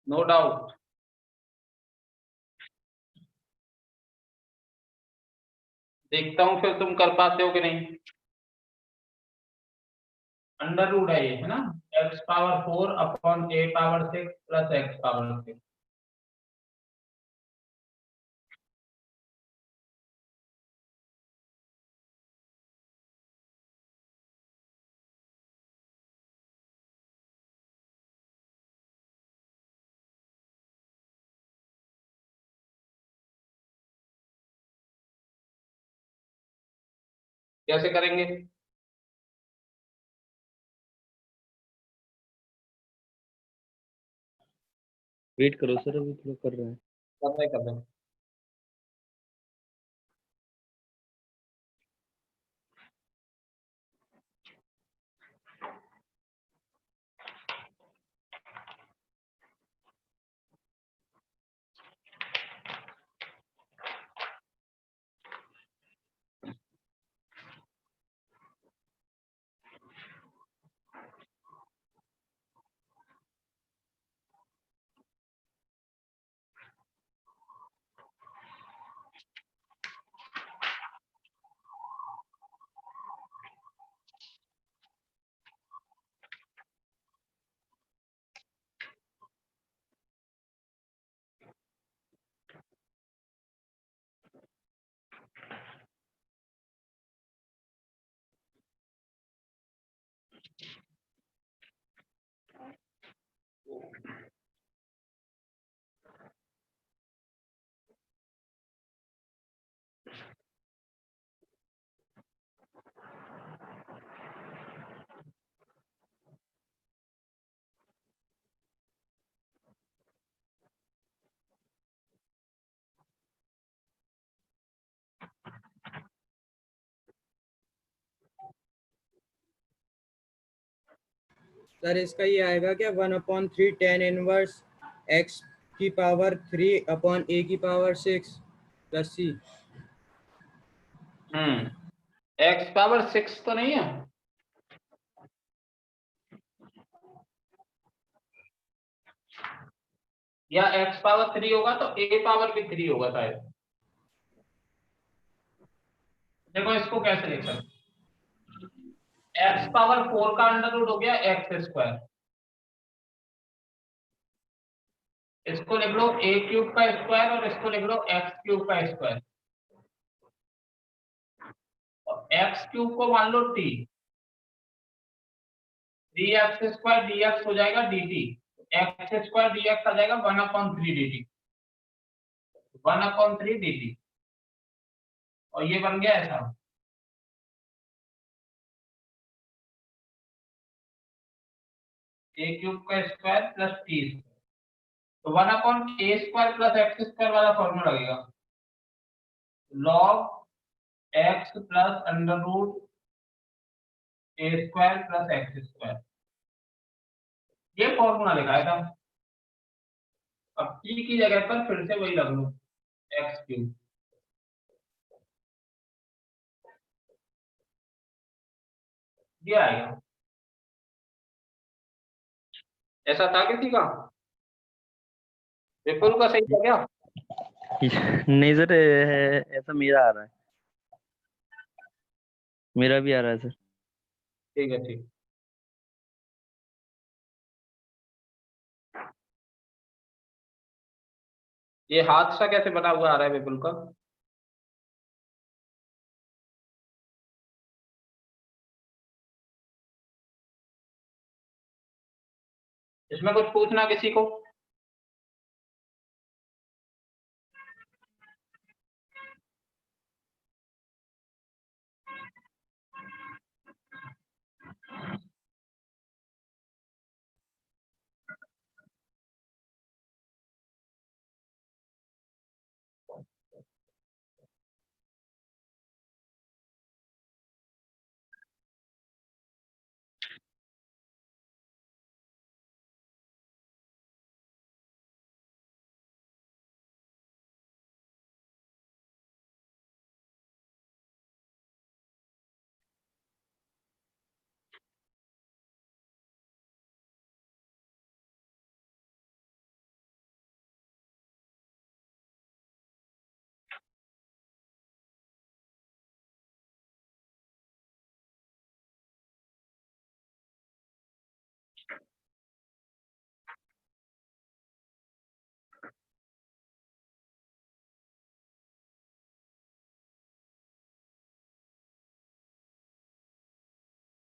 Speaker 1: No doubt. देखता हूँ फिर तुम कर पाते हो कि नहीं। अंडर रूट है ये, है ना, x⁴ upon a⁴ plus x⁴ कैसे करेंगे?
Speaker 9: वेट करो सर, अभी थोड़ा कर रहे हैं।
Speaker 1: कर रहे।
Speaker 3: सर इसका ये आएगा क्या 1/3 tan inverse x⁴ upon a⁴ plus c।
Speaker 1: x⁴ तो नहीं है, या x⁴ होगा तो a⁴ होगा शायद। देखो इसको कैसे लिख सकते, x⁴ का अंडर रूट हो गया x², इसको लिख लो a³ का स्क्वायर और इसको लिख लो x³ का स्क्वायर। x³ को मान लो t, 3x² dx हो जाएगा dt, x² dx आ जाएगा 1/3 dt, 1/3 dt, और ये बन गया ऐसा a³ का स्क्वायर प्लस t, तो 1/a² प्लस x² वाला फॉर्मूला लगेगा, log x plus under root a² plus x², ये फॉर्मूला लिखा था। अब t की जगह पर फिर से वही लग लो x³, ये आएगा। ऐसा था किसी का? विपुल का सही था क्या?
Speaker 9: नहीं सर, ऐसा मेरा आ रहा है, मेरा भी आ रहा है सर।
Speaker 1: ठीक है, ठीक। ये हादसा कैसे बना हुआ आ रहा है विपुल का? इसमें कुछ पूछना किसी को?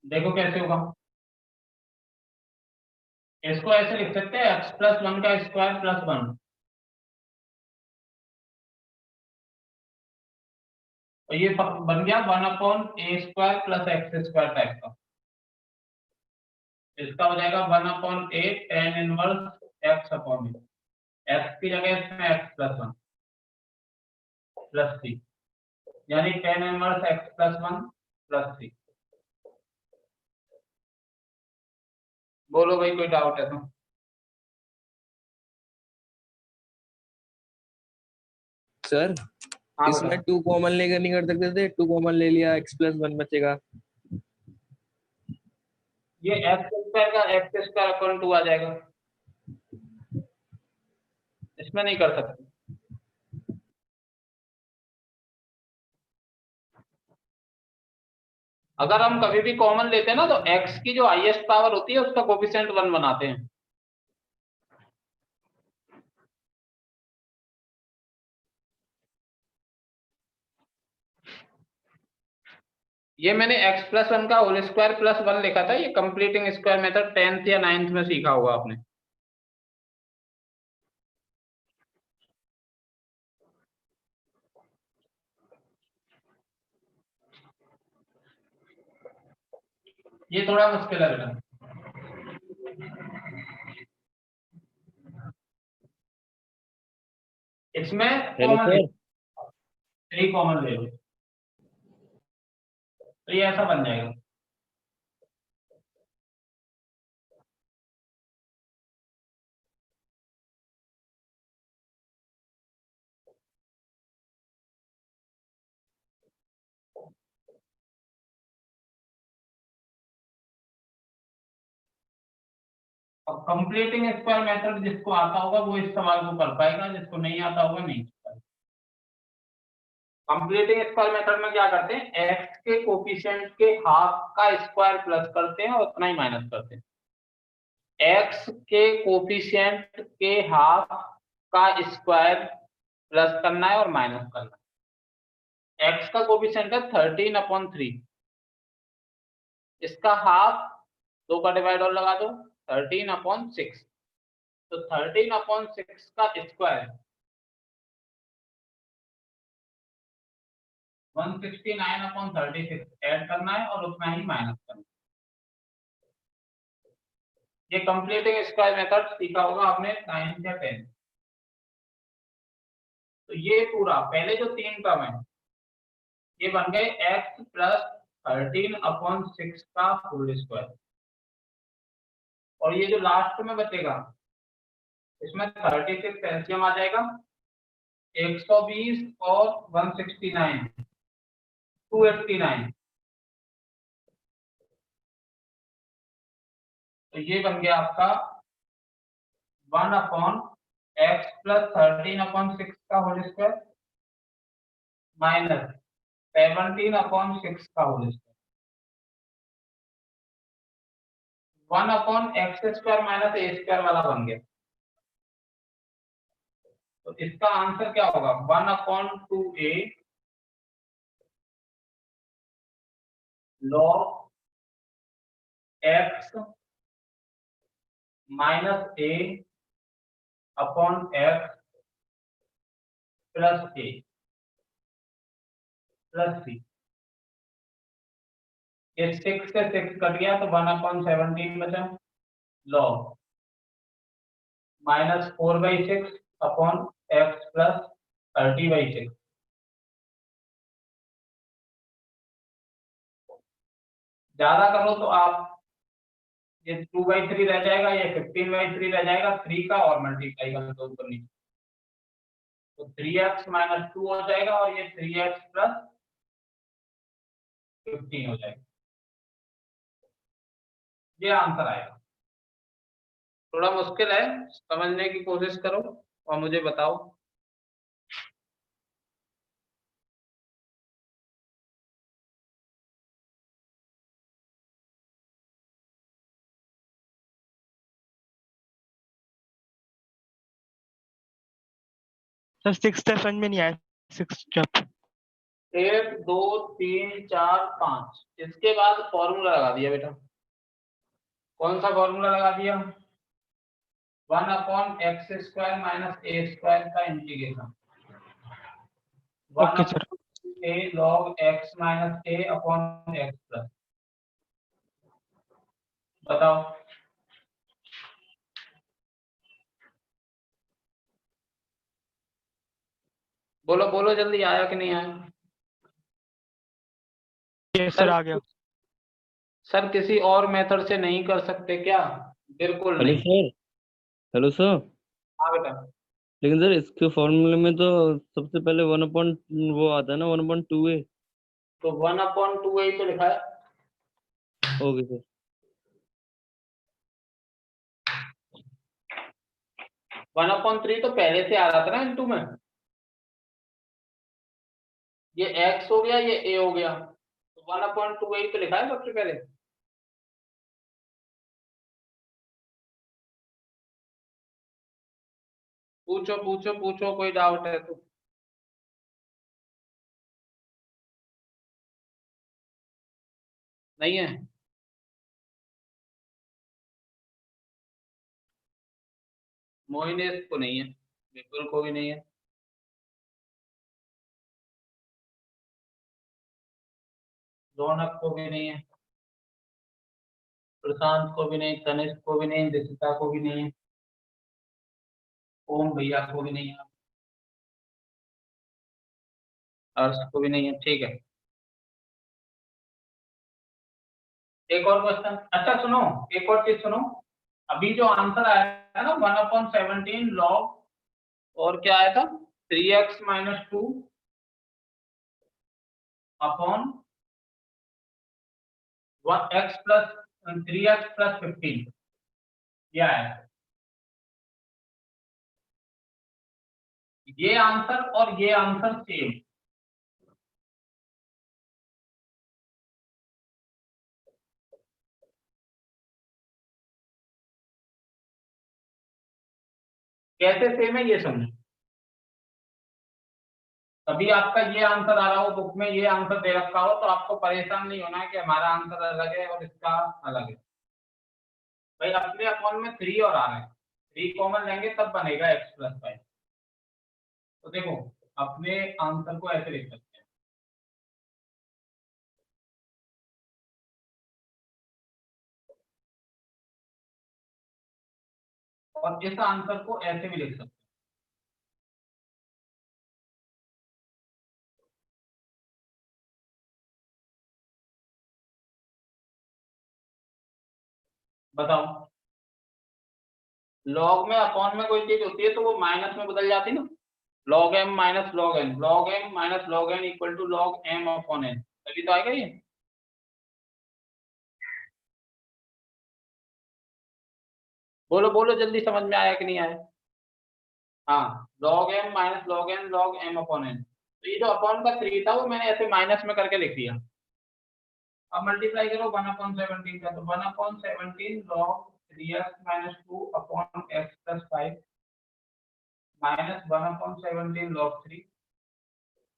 Speaker 1: देखो कैसे होगा, इसको ऐसे लिख सकते हैं x+1 का स्क्वायर प्लस 1, तो ये बन गया 1/a² प्लस x² टाइप का। इसका हो जाएगा 1/a tan inverse x/a, x की जगह इसमें x+1 प्लस 3, यानी tan इनवर्स x+1 प्लस 3। बोलो भाई कोई डाउट है तो।
Speaker 4: सर
Speaker 1: हाँ
Speaker 4: इसमें
Speaker 1: बेटा,
Speaker 4: 2 कॉमन लेकर नहीं कर सकते थे? 2 कॉमन ले लिया, x+1 बचेगा।
Speaker 1: ये x² का x²/2 आ जाएगा, इसमें नहीं कर सकते। अगर हम कभी भी कॉमन लेते हैं ना तो x की जो हाईएस्ट पावर होती है उसका कोफिशिएंट 1 बनाते हैं। ये मैंने x+1 का होल स्क्वायर प्लस 1 लिखा था, ये कंप्लीटिंग स्क्वायर मेथड 10th या 9th में सीखा होगा आपने। ये थोड़ा मुश्किल है बेटा, इसमें कॉमन ले, 3 कॉमन ले लो तो ये ऐसा बन जाएगा। अब कंप्लीटिंग स्क्वायर मेथड जिसको आता होगा वो इस सवाल को कर पाएगा, जिसको नहीं आता होगा नहीं कर पाएगा। कंप्लीटिंग स्क्वायर मेथड में क्या करते हैं, x के कोफिशिएंट के हाफ का स्क्वायर प्लस करते हैं और उतना ही माइनस करते हैं। x के कोफिशिएंट के हाफ का स्क्वायर प्लस करना है और माइनस करना है। x का कोफिशिएंट है 13/3, इसका हाफ 2 का डिवाइड और लगा दो 13/6, तो 13/6 का स्क्वायर 169/36 ऐड करना है और उतना ही माइनस करना है। ये कंप्लीटिंग स्क्वायर मेथड सीखा होगा आपने 9th या 10th। तो ये पूरा पहले जो 3 टर्म है ये बन गए x प्लस 13/6 का होल स्क्वायर, और ये जो लास्ट में बचेगा इसमें 36 एलसीएम आ जाएगा, 120 और 169 289, तो ये बन गया आपका 1/x प्लस 13/6 का होल स्क्वायर माइनस 17/6 का whole square, 1/x² minus a² वाला बन गया। तो इसका आंसर क्या होगा, 1/2a log x minus a upon x plus a plus c। ये 6 से 6 कट गया तो 1/17 बचा, log minus 4/6 upon x plus 30/6। ज्यादा करो तो आप ये 2/3 रह जाएगा, ये 15/3 रह जाएगा, 3 का और मल्टीप्लाई कर दो ऊपर नीचे, तो 3x माइनस 2 हो जाएगा और ये 3x प्लस 15 हो जाएगा। ये आंसर आएगा। थोड़ा मुश्किल है, समझने की कोशिश करो और मुझे बताओ।
Speaker 2: सर 6 समझ में नहीं आया, 6 जब
Speaker 1: 1 2 3 4 5, इसके बाद फॉर्मूला लगा दिया बेटा। कौन सा फॉर्मूला लगा दिया? 1/x² माइनस a² का integration
Speaker 2: okay sir.
Speaker 1: a log x minus a upon x plus. बताओ। बोलो बोलो जल्दी, आया कि नहीं आया?
Speaker 2: यस सर, आ गया।
Speaker 1: सर किसी और मेथड से नहीं कर सकते क्या? बिल्कुल
Speaker 9: हेलो
Speaker 1: नहीं।
Speaker 9: सर। Hello sir.
Speaker 1: हाँ बेटा।
Speaker 9: लेकिन सर इसके फॉर्मूले में तो सबसे पहले 1 अपॉन वो आता है ना, 1/2a।
Speaker 1: तो 1/2a तो लिखा है।
Speaker 9: Okay sir.
Speaker 1: 1/3 तो पहले से आ रहा था ना इनटू में। ये x हो गया, ये a हो गया, तो 1/2a तो लिखा है सबसे पहले। पूछो पूछो पूछो, कोई डाउट है तो। नहीं है? मोइनेस को नहीं है, बिल्कुल को भी नहीं है। रौनक को भी नहीं है, प्रशांत को भी नहीं, तनिष्क को भी नहीं, दिशिता को भी नहीं है, ओम भैया को भी नहीं है, अर्श को भी नहीं है। ठीक है, एक और क्वेश्चन। अच्छा सुनो, एक और चीज सुनो। अभी जो आंसर आया है ना 1/17 लॉग, और क्या आया था 3x minus 2 upon 1x plus 3x plus 15, ये आया। ये आंसर और ये आंसर सेम। कैसे सेम है ये समझो। कभी आपका ये आंसर आ रहा हो, बुक में ये आंसर दे रखा हो, तो आपको परेशान नहीं होना है कि हमारा आंसर अलग है और इसका अलग है। भाई अपने अकाउंट में 3 और आ रहा है, 3 कॉमन लेंगे तब बनेगा x+5। तो देखो अपने आंसर को ऐसे लिख सकते हैं, और इस आंसर को ऐसे भी लिख सकते हैं। बताओ, लॉग में अपॉन में कोई चीज होती है तो वो माइनस में बदल जाती है ना। Log M minus log N, log M minus log N equal to log M upon N, तभी तो आएगा ये। बोलो बोलो जल्दी, समझ में आया कि नहीं आया? हाँ, log M minus log N log M upon n. तो ये जो अपॉन का 3 था वो मैंने ऐसे माइनस में करके लिख दिया। अब मल्टीप्लाई करो 1/17 का, तो 1/17 log 3x minus 2 upon x plus 5 minus 1/17 log 3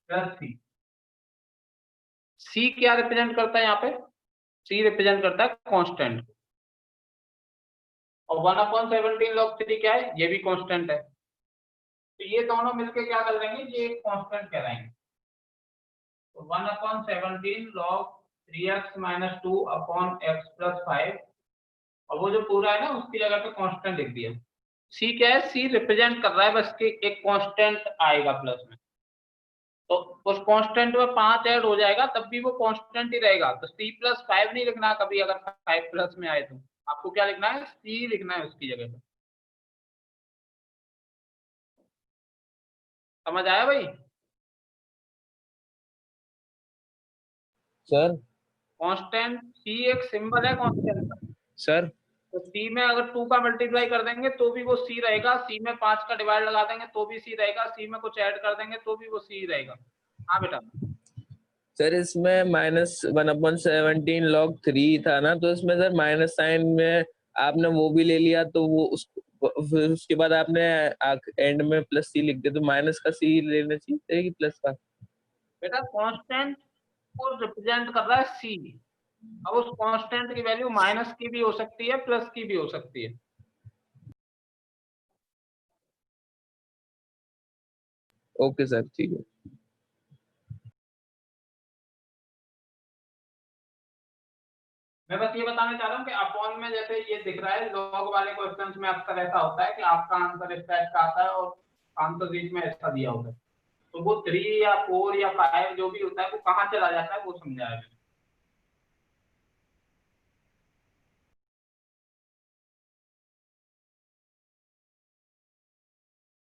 Speaker 1: plus c। c क्या रिप्रेजेंट करता है यहाँ पे? c रिप्रेजेंट करता है कांस्टेंट, और 1/17 लॉग 3 क्या है? ये भी कांस्टेंट है। तो ये दोनों मिलके क्या कर देंगे, ये एक कांस्टेंट कहलाएंगे। तो 1/17 log 3x minus 2 upon x plus 5, और वो जो पूरा है ना उसकी जगह पे कांस्टेंट लिख दिया। c क्या है? c रिप्रेजेंट कर रहा है बस कि एक कांस्टेंट आएगा प्लस में, तो उस कांस्टेंट में 5 ऐड हो जाएगा तब भी वो कांस्टेंट ही रहेगा। तो c+5 नहीं लिखना कभी, अगर 5 प्लस में आए तो आपको क्या लिखना है? c लिखना है उसकी जगह पे। समझ आया भाई?
Speaker 4: सर।
Speaker 1: कांस्टेंट c एक सिंबल है कांस्टेंट का।
Speaker 4: सर।
Speaker 1: तो c में अगर 2 का मल्टीप्लाई कर देंगे तो भी वो c रहेगा, c में 5 का डिवाइड लगा देंगे तो भी c रहेगा, c में कुछ ऐड कर देंगे तो भी वो c रहेगा। हाँ बेटा।
Speaker 4: सर इसमें -1/17 log 3 था ना, तो इसमें सर माइनस साइन में आपने वो भी ले लिया, तो वो फिर उसके बाद आपने एंड में प्लस सी लिख दिया, तो माइनस का सी लेना चाहिए कि प्लस का?
Speaker 1: बेटा कांस्टेंट को रिप्रेजेंट कर रहा है सी। अब उस कांस्टेंट की वैल्यू माइनस की भी हो सकती है, प्लस की भी हो सकती है।
Speaker 4: ओके सर, ठीक है।
Speaker 1: मैं बस ये बताना चाह रहा हूँ कि अपॉन में जैसे ये दिख रहा है, लॉग वाले क्वेश्चंस में अक्सर ऐसा होता है कि आपका आंसर इस टाइप का आता है और आंसर शीट में ऐसा दिया होता है, तो वो 3 या 4 या 5 जो भी होता है वो कहाँ चला जाता है वो समझाया मैंने।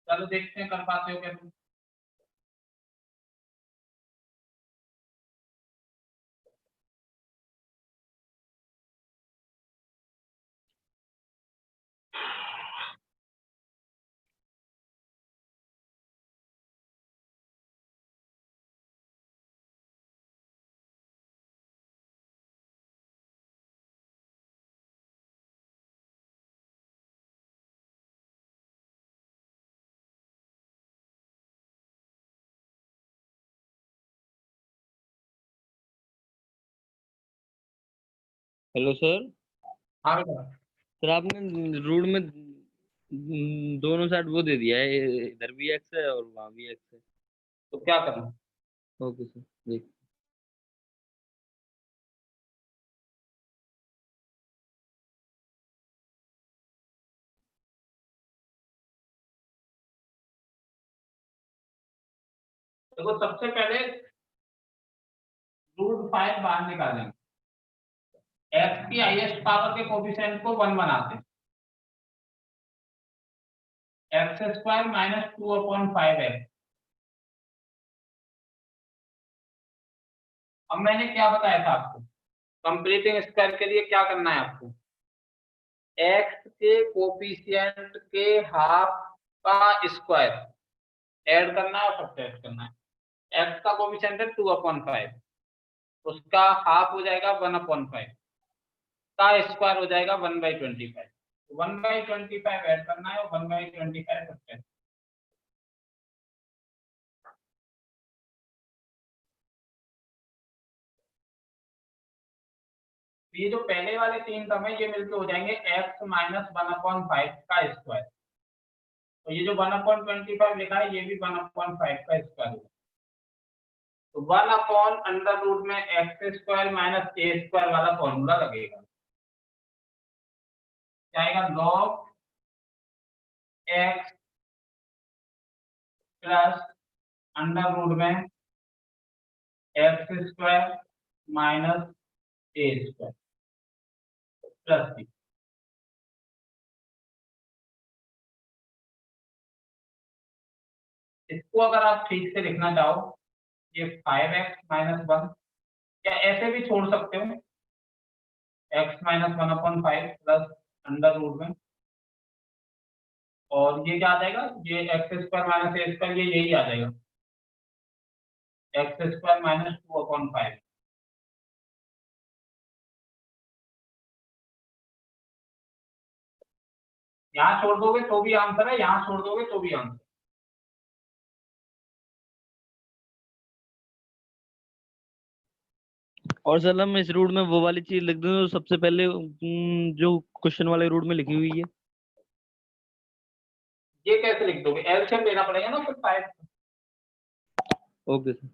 Speaker 1: चलो देखते हैं कर पाते हो क्या तुम।
Speaker 9: Hello sir.
Speaker 1: हाँ बेटा।
Speaker 9: सर आपने रूट में दोनों साइड वो दे दिया है, इधर भी एक्स है और वहाँ भी एक्स है।
Speaker 1: तो क्या करना?
Speaker 9: ओके सर, देख।
Speaker 1: देखो सबसे पहले √5 बाहर निकालेंगे, एक्स की हाईएस्ट पावर के कोफिशिएंट को 1 बनाते हैं, x² माइनस 2/5x। अब मैंने क्या बताया था आपको, कंप्लीटिंग स्क्वायर के लिए क्या करना है आपको, x के कोफिशिएंट के हाफ का स्क्वायर ऐड करना है और सब्ट्रैक्ट करना है। x का कोफिशिएंट है 2/5, उसका हाफ हो जाएगा 1/5, का स्क्वायर हो जाएगा 1/25। 1/25 ऐड करना है और 1/25 सब्ट्रैक्ट। ये जो पहले वाले 3 टर्म है ये मिलके हो जाएंगे x माइनस 1/5 का स्क्वायर, तो ये जो 1/25 लिखा है ये भी 1/5 का स्क्वायर होगा। तो 1/√में x² माइनस a² वाला फॉर्मूला लगेगा, क्या आएगा, log x प्लस √में x² minus a² plus b। इसको अगर आप ठीक से लिखना चाहो, ये 5x माइनस 1, या ऐसे भी छोड़ सकते हो, x माइनस 1/5 प्लस √ में, और ये क्या आ जाएगा, ये x² माइनस a², ये यही आ जाएगा, x² माइनस 2/5। यहाँ छोड़ दोगे तो भी आंसर है, यहाँ छोड़ दोगे तो भी आंसर।
Speaker 9: और सर हम इस रूट में वो वाली चीज लिख दूं जो सबसे पहले जो क्वेश्चन वाले रूट में लिखी हुई है।
Speaker 1: ये कैसे लिख दोगे, एलसीएम लेना पड़ेगा ना फिर 5।
Speaker 9: Okay sir.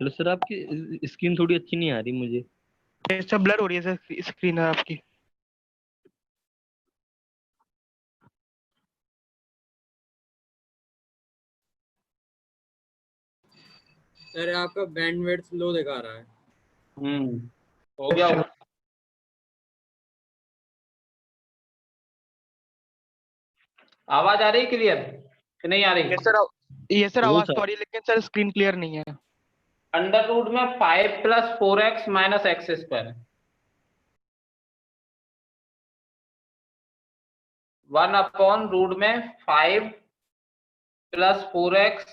Speaker 9: हेलो सर, आपकी स्क्रीन थोड़ी अच्छी नहीं आ रही मुझे।
Speaker 2: ये सब ब्लर हो रही है सर स्क्रीन आपकी।
Speaker 3: सर आपका बैंडविड्थ लो दिखा रहा है।
Speaker 1: हो गया होगा। आवाज आ रही क्लियर कि नहीं आ रही?
Speaker 2: ये सर
Speaker 9: वो
Speaker 2: आवाज
Speaker 9: सर।
Speaker 2: तो आ रही है लेकिन सर स्क्रीन क्लियर नहीं है।
Speaker 1: अंडर रूट में 5 + 4x - x², 1/रूट में 5 + 4x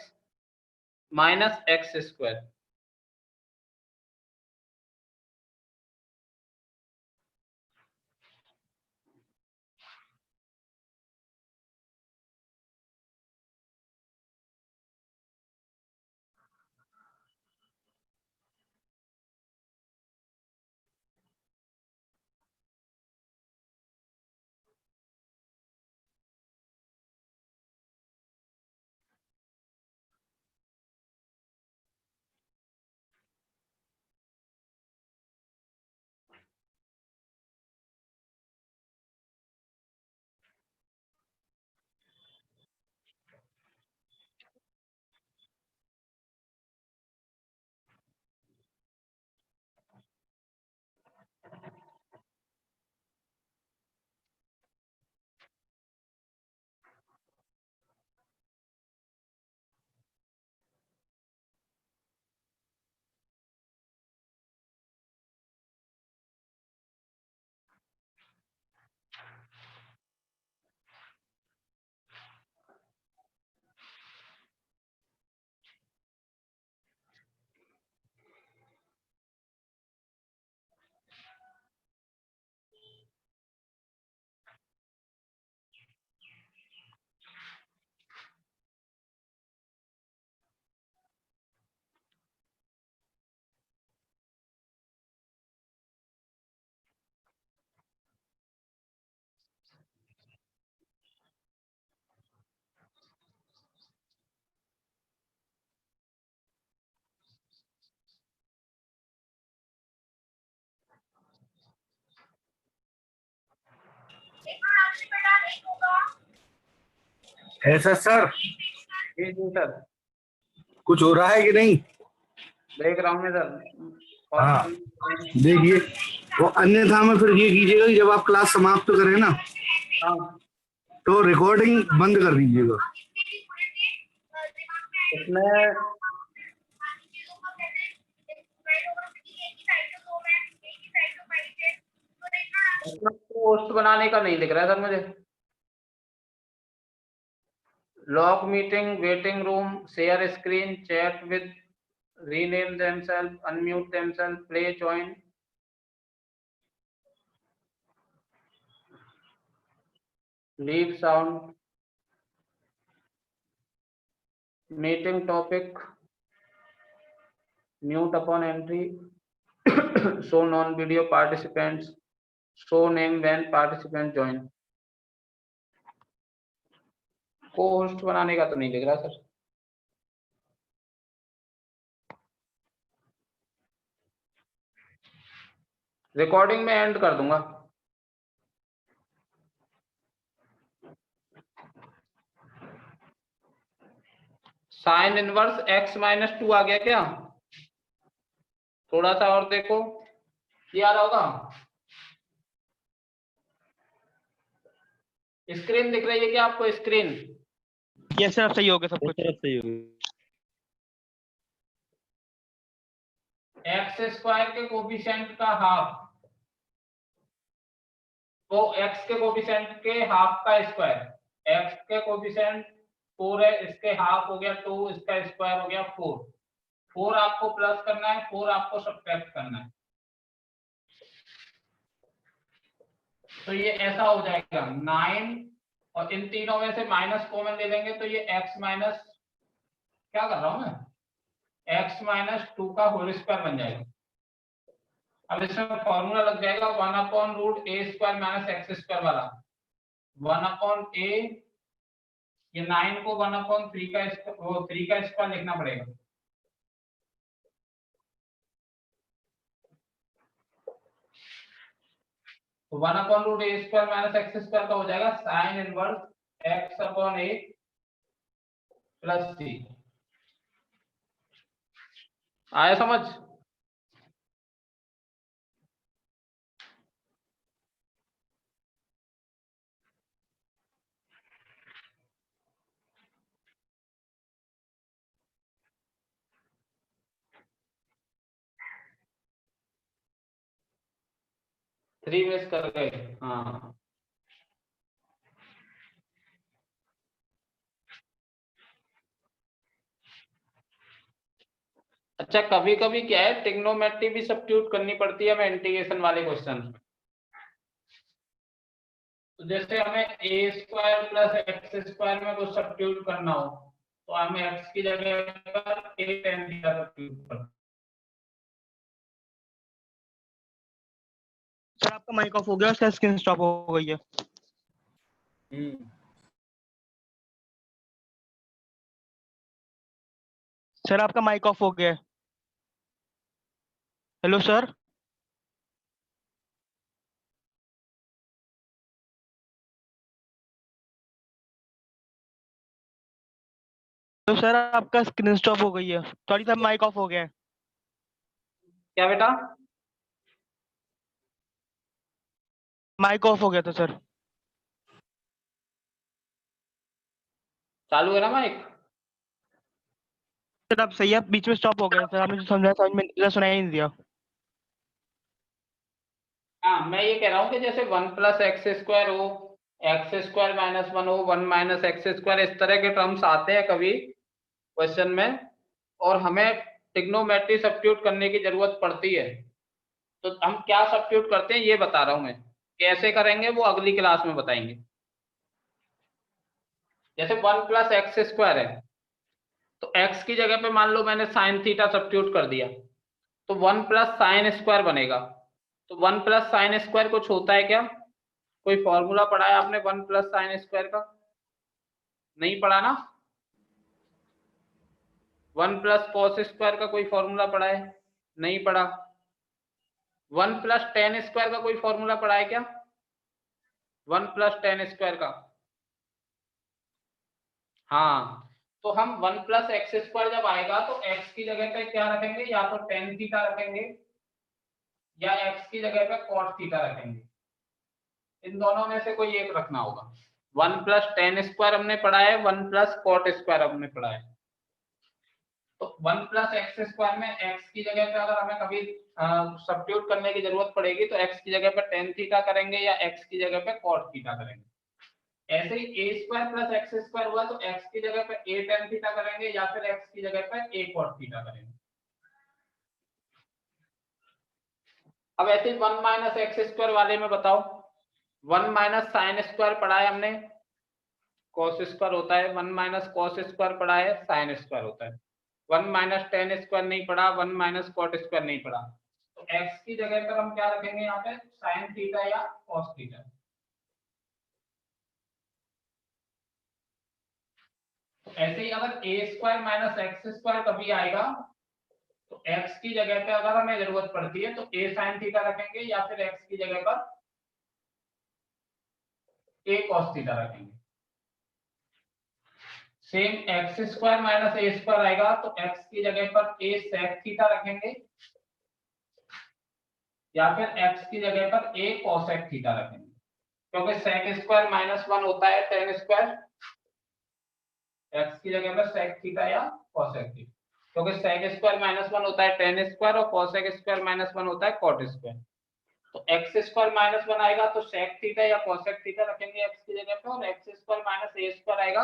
Speaker 1: - x²।
Speaker 10: ऐसा सर
Speaker 1: जी जी सर,
Speaker 10: कुछ हो रहा है कि नहीं?
Speaker 1: देख रहा हूँ मैं सर।
Speaker 10: हाँ देखिए, वो अन्यथा में फिर ये कीजिएगा कि जब आप क्लास समाप्त करें ना
Speaker 1: हाँ,
Speaker 10: तो रिकॉर्डिंग बंद कर दीजिएगा।
Speaker 1: इसमें पोस्ट बनाने का नहीं दिख रहा है सर मुझे। Lock meeting, waiting room, share screen, chat with, rename themselves, unmute themselves, play, join, leave sound, meeting topic, mute upon entry, show non-video participants, show name when participant join। को host बनाने का तो नहीं दिख रहा sir. Recording में and कर दूंगा। साइन इनवर्स x - 2 आ गया क्या? थोड़ा सा और देखो, ये आ रहा होगा। स्क्रीन दिख रही है क्या आपको? स्क्रीन
Speaker 2: ये सर सही हो गया सब कुछ।
Speaker 9: सही हो गया।
Speaker 1: x² के कोफिशिएंट का हाफ, तो x के कोफिशिएंट के हाफ का स्क्वायर, x के कोफिशिएंट 4 है, इसके हाफ हो गया 2, इसका स्क्वायर हो गया 4। 4 आपको प्लस करना है, 4 आपको सब्ट्रैक्ट करना है। तो ये ऐसा हो जाएगा 9, और इन तीनों में से माइनस कॉमन ले लेंगे तो ये x माइनस, क्या कर रहा हूं मैं, x - 2 का होल स्क्वायर बन जाएगा। अब इसमें फॉर्मूला लग जाएगा 1/√a² - x² वाला, 1/a, ये 9 को 1/3 का 3 का स्क्वायर लिखना पड़ेगा। तो 1/√a² माइनस x² का हो जाएगा sine inverse x/a plus c। आया समझ? थ्री मिस कर गए। हाँ अच्छा, कभी कभी क्या है, ट्रिग्नोमेट्री भी सब्स्टिट्यूट करनी पड़ती है हमें इंटीग्रेशन वाले क्वेश्चन। तो जैसे हमें a² प्लस x² में कुछ सब्स्टिट्यूट करना हो तो हमें x की जगह पर a tan थीटा सब्स्टिट्यूट करना।
Speaker 2: सर आपका माइक ऑफ हो गया, उसका स्क्रीन स्टॉप हो गई है। सर आपका माइक ऑफ हो गया है। Hello sir. तो सर आपका स्क्रीन स्टॉप हो गई है, सॉरी सर, माइक ऑफ हो गया है।
Speaker 1: क्या बेटा?
Speaker 2: माइक ऑफ हो गया था सर।
Speaker 1: चालू है ना माइक?
Speaker 2: सर आप सही है, बीच में स्टॉप हो गया सर, आपने जो समझाया समझ में सुनाई नहीं दिया।
Speaker 1: हाँ मैं ये कह रहा हूँ कि जैसे 1 + x² हो, x² - 1 हो, 1 - x², इस तरह के टर्म्स आते हैं कभी क्वेश्चन में और हमें ट्रिग्नोमेट्री सब्स्टिट्यूट करने की जरूरत पड़ती है। तो हम क्या सब्स्टिट्यूट करते हैं ये बता रहा हूँ मैं, कैसे करेंगे वो अगली क्लास में बताएंगे। जैसे 1 + x² है तो x की जगह पे मान लो मैंने sin थीटा सब्स्टिट्यूट कर दिया तो 1 + sin² बनेगा। तो 1 + sin² कुछ होता है क्या? कोई फॉर्मूला पढ़ा है आपने 1 + sin² का? नहीं पढ़ा ना? 1 + cos² का कोई फॉर्मूला पढ़ा है? नहीं पढ़ा। 1 + tan² का कोई फॉर्मूला पढ़ा है क्या? 1 + tan² का? हाँ, तो हम 1 + x² जब आएगा तो x की जगह पे क्या रखेंगे, या तो tan थीटा रखेंगे या x की जगह पे cos थीटा रखेंगे। इन दोनों में से कोई एक रखना होगा। 1 + tan² हमने पढ़ा है, 1 + cot² हमने पढ़ा है। तो 1 + x² में x की जगह पे अगर हमें कभी सब्स्टिट्यूट करने की जरूरत पड़ेगी तो x की जगह पे tan थीटा करेंगे या x की जगह पे cot थीटा करेंगे। ऐसे ही a² + x² हुआ तो x की जगह पे a tan थीटा करेंगे या फिर x की जगह पे a cot थीटा करेंगे। अब ऐसे 1 - x² वाले में बताओ, 1 - sin² पढ़ा है हमने, cos² होता है, 1 - cos² पढ़ा है, sin² होता है। 1 - tan² नहीं पढ़ा, 1 - cot² नहीं पढ़ा। तो x की जगह पर हम क्या रखेंगे यहाँ पे, sin थीटा या cos थीटा। तो ऐसे ही अगर a² - x² कभी आएगा तो x की जगह पे अगर हमें जरूरत पड़ती है तो a sin थीटा रखेंगे या फिर x की जगह पर a cos थीटा रखेंगे। सेम x² - a² आएगा तो x की जगह पर a sec थीटा रखेंगे या फिर x की जगह पर a cosec थीटा रखेंगे, क्योंकि sec² -1 होता है tan², x की जगह पर sec थीटा या cosec थीटा, क्योंकि sec² -1 होता है tan² और cosec² -1 होता है cot²। तो x² -1 आएगा तो sec थीटा या cosec थीटा रखेंगे x की जगह पे, और x² - a² आएगा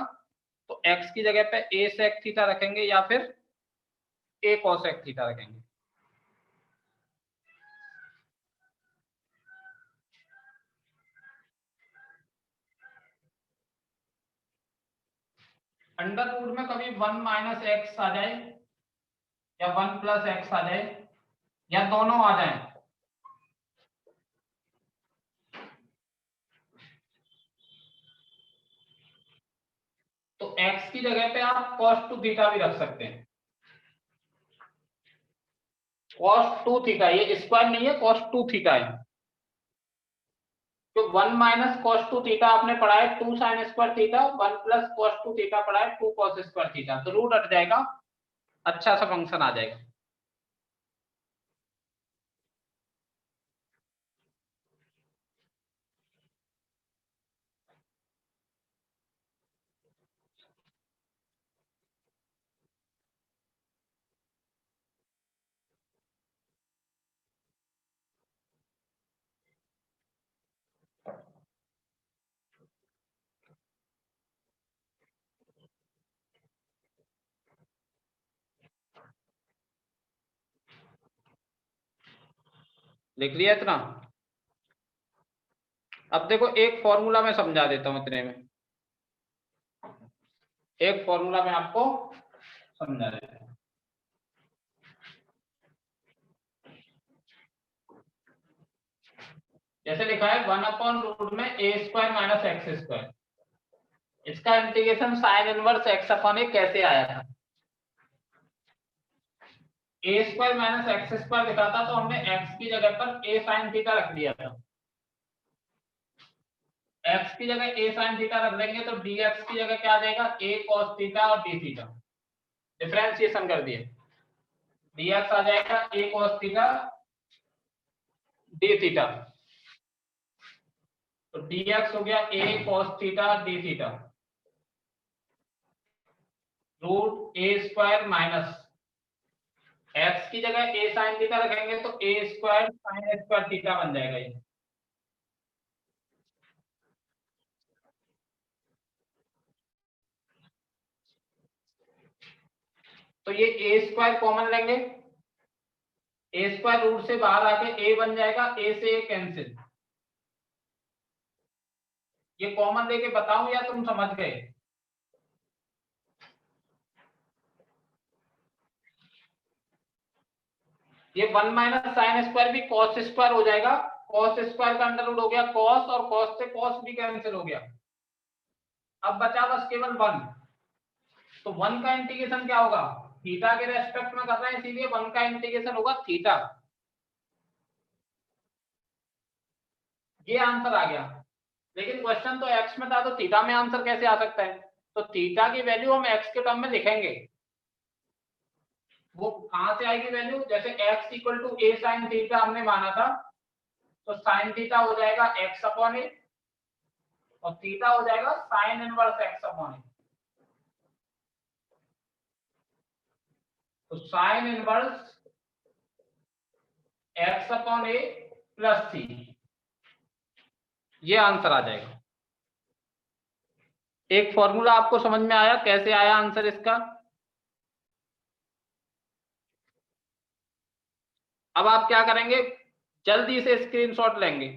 Speaker 1: तो x की जगह पे a sec थीटा रखेंगे या फिर a cosec थीटा रखेंगे। अंडर रूट में कभी 1 - x आ जाए या 1 + x आ जाए या दोनों आ जाए तो x की जगह पे आप cos2 थीटा भी रख सकते हैं। cos2 थीटा, ये स्क्वायर नहीं है, cos2 थीटा है। 1 माइनस कॉस टू थीटा आपने पढ़ा है 2 sine square theta, 1 plus cos two theta पढ़ा है 2 कॉस स्क्वायर थीटा, तो रूट हट जाएगा, अच्छा सा फंक्शन आ जाएगा। लिख लिया इतना? अब देखो एक फॉर्मूला मैं समझा देता हूं इतने में, एक फॉर्मूला मैं आपको समझा देता हूं। जैसे लिखा है 1 अपॉन रूट में a square minus x square, इसका integration sine inverse x upon a कैसे आया था? A square minus x square लिखा था तो हमने एक्स की जगह पर ए साइन थीटा रख दिया था, एक्स की जगह ए साइन थीटा रख देंगे तो dx की जगह क्या आ जाएगा, a cos थीटा और d थीटा, डिफरेंशिएशन कर दिए, dx आ जाएगा a cos theta d theta, तो dx हो गया a cos theta d theta root a square minus x की जगह a साइन थीटा रखेंगे तो a square sine square theta बन जाएगा ये। तो ये a स्क्वायर कॉमन लेंगे, a स्क्वायर रूट से बाहर आके a बन जाएगा, a से a कैंसिल, ये कॉमन लेके बताऊं या तुम समझ गए? ये 1 माइनस साइन स्क्वायर भी कॉस स्क्वायर हो जाएगा, कॉस स्क्वायर का अंडर रूट हो गया कॉस, और कॉस से कॉस भी कैंसिल हो गया, अब बचा बस केवल 1, तो 1 का इंटीग्रेशन क्या होगा, थीटा के रेस्पेक्ट में कर रहे हैं इसीलिए 1 का इंटीग्रेशन होगा थीटा, ये आंसर आ गया। लेकिन क्वेश्चन तो x में था तो थीटा में आंसर कैसे आ सकता है, तो थीटा की वैल्यू हम x के टर्म में लिखेंगे, वो कहां से आएगी वैल्यू, जैसे x equal to a sine theta हमने माना था, तो साइन थीटा हो जाएगा x अपॉन ए और थीटा हो जाएगा साइन इनवर्स x अपॉन ए, तो साइन इनवर्स x अपॉन ए प्लस सी, ये आंसर आ जाएगा। एक फॉर्मूला आपको समझ में आया कैसे आया आंसर इसका? अब आप क्या करेंगे, जल्दी से स्क्रीनशॉट लेंगे,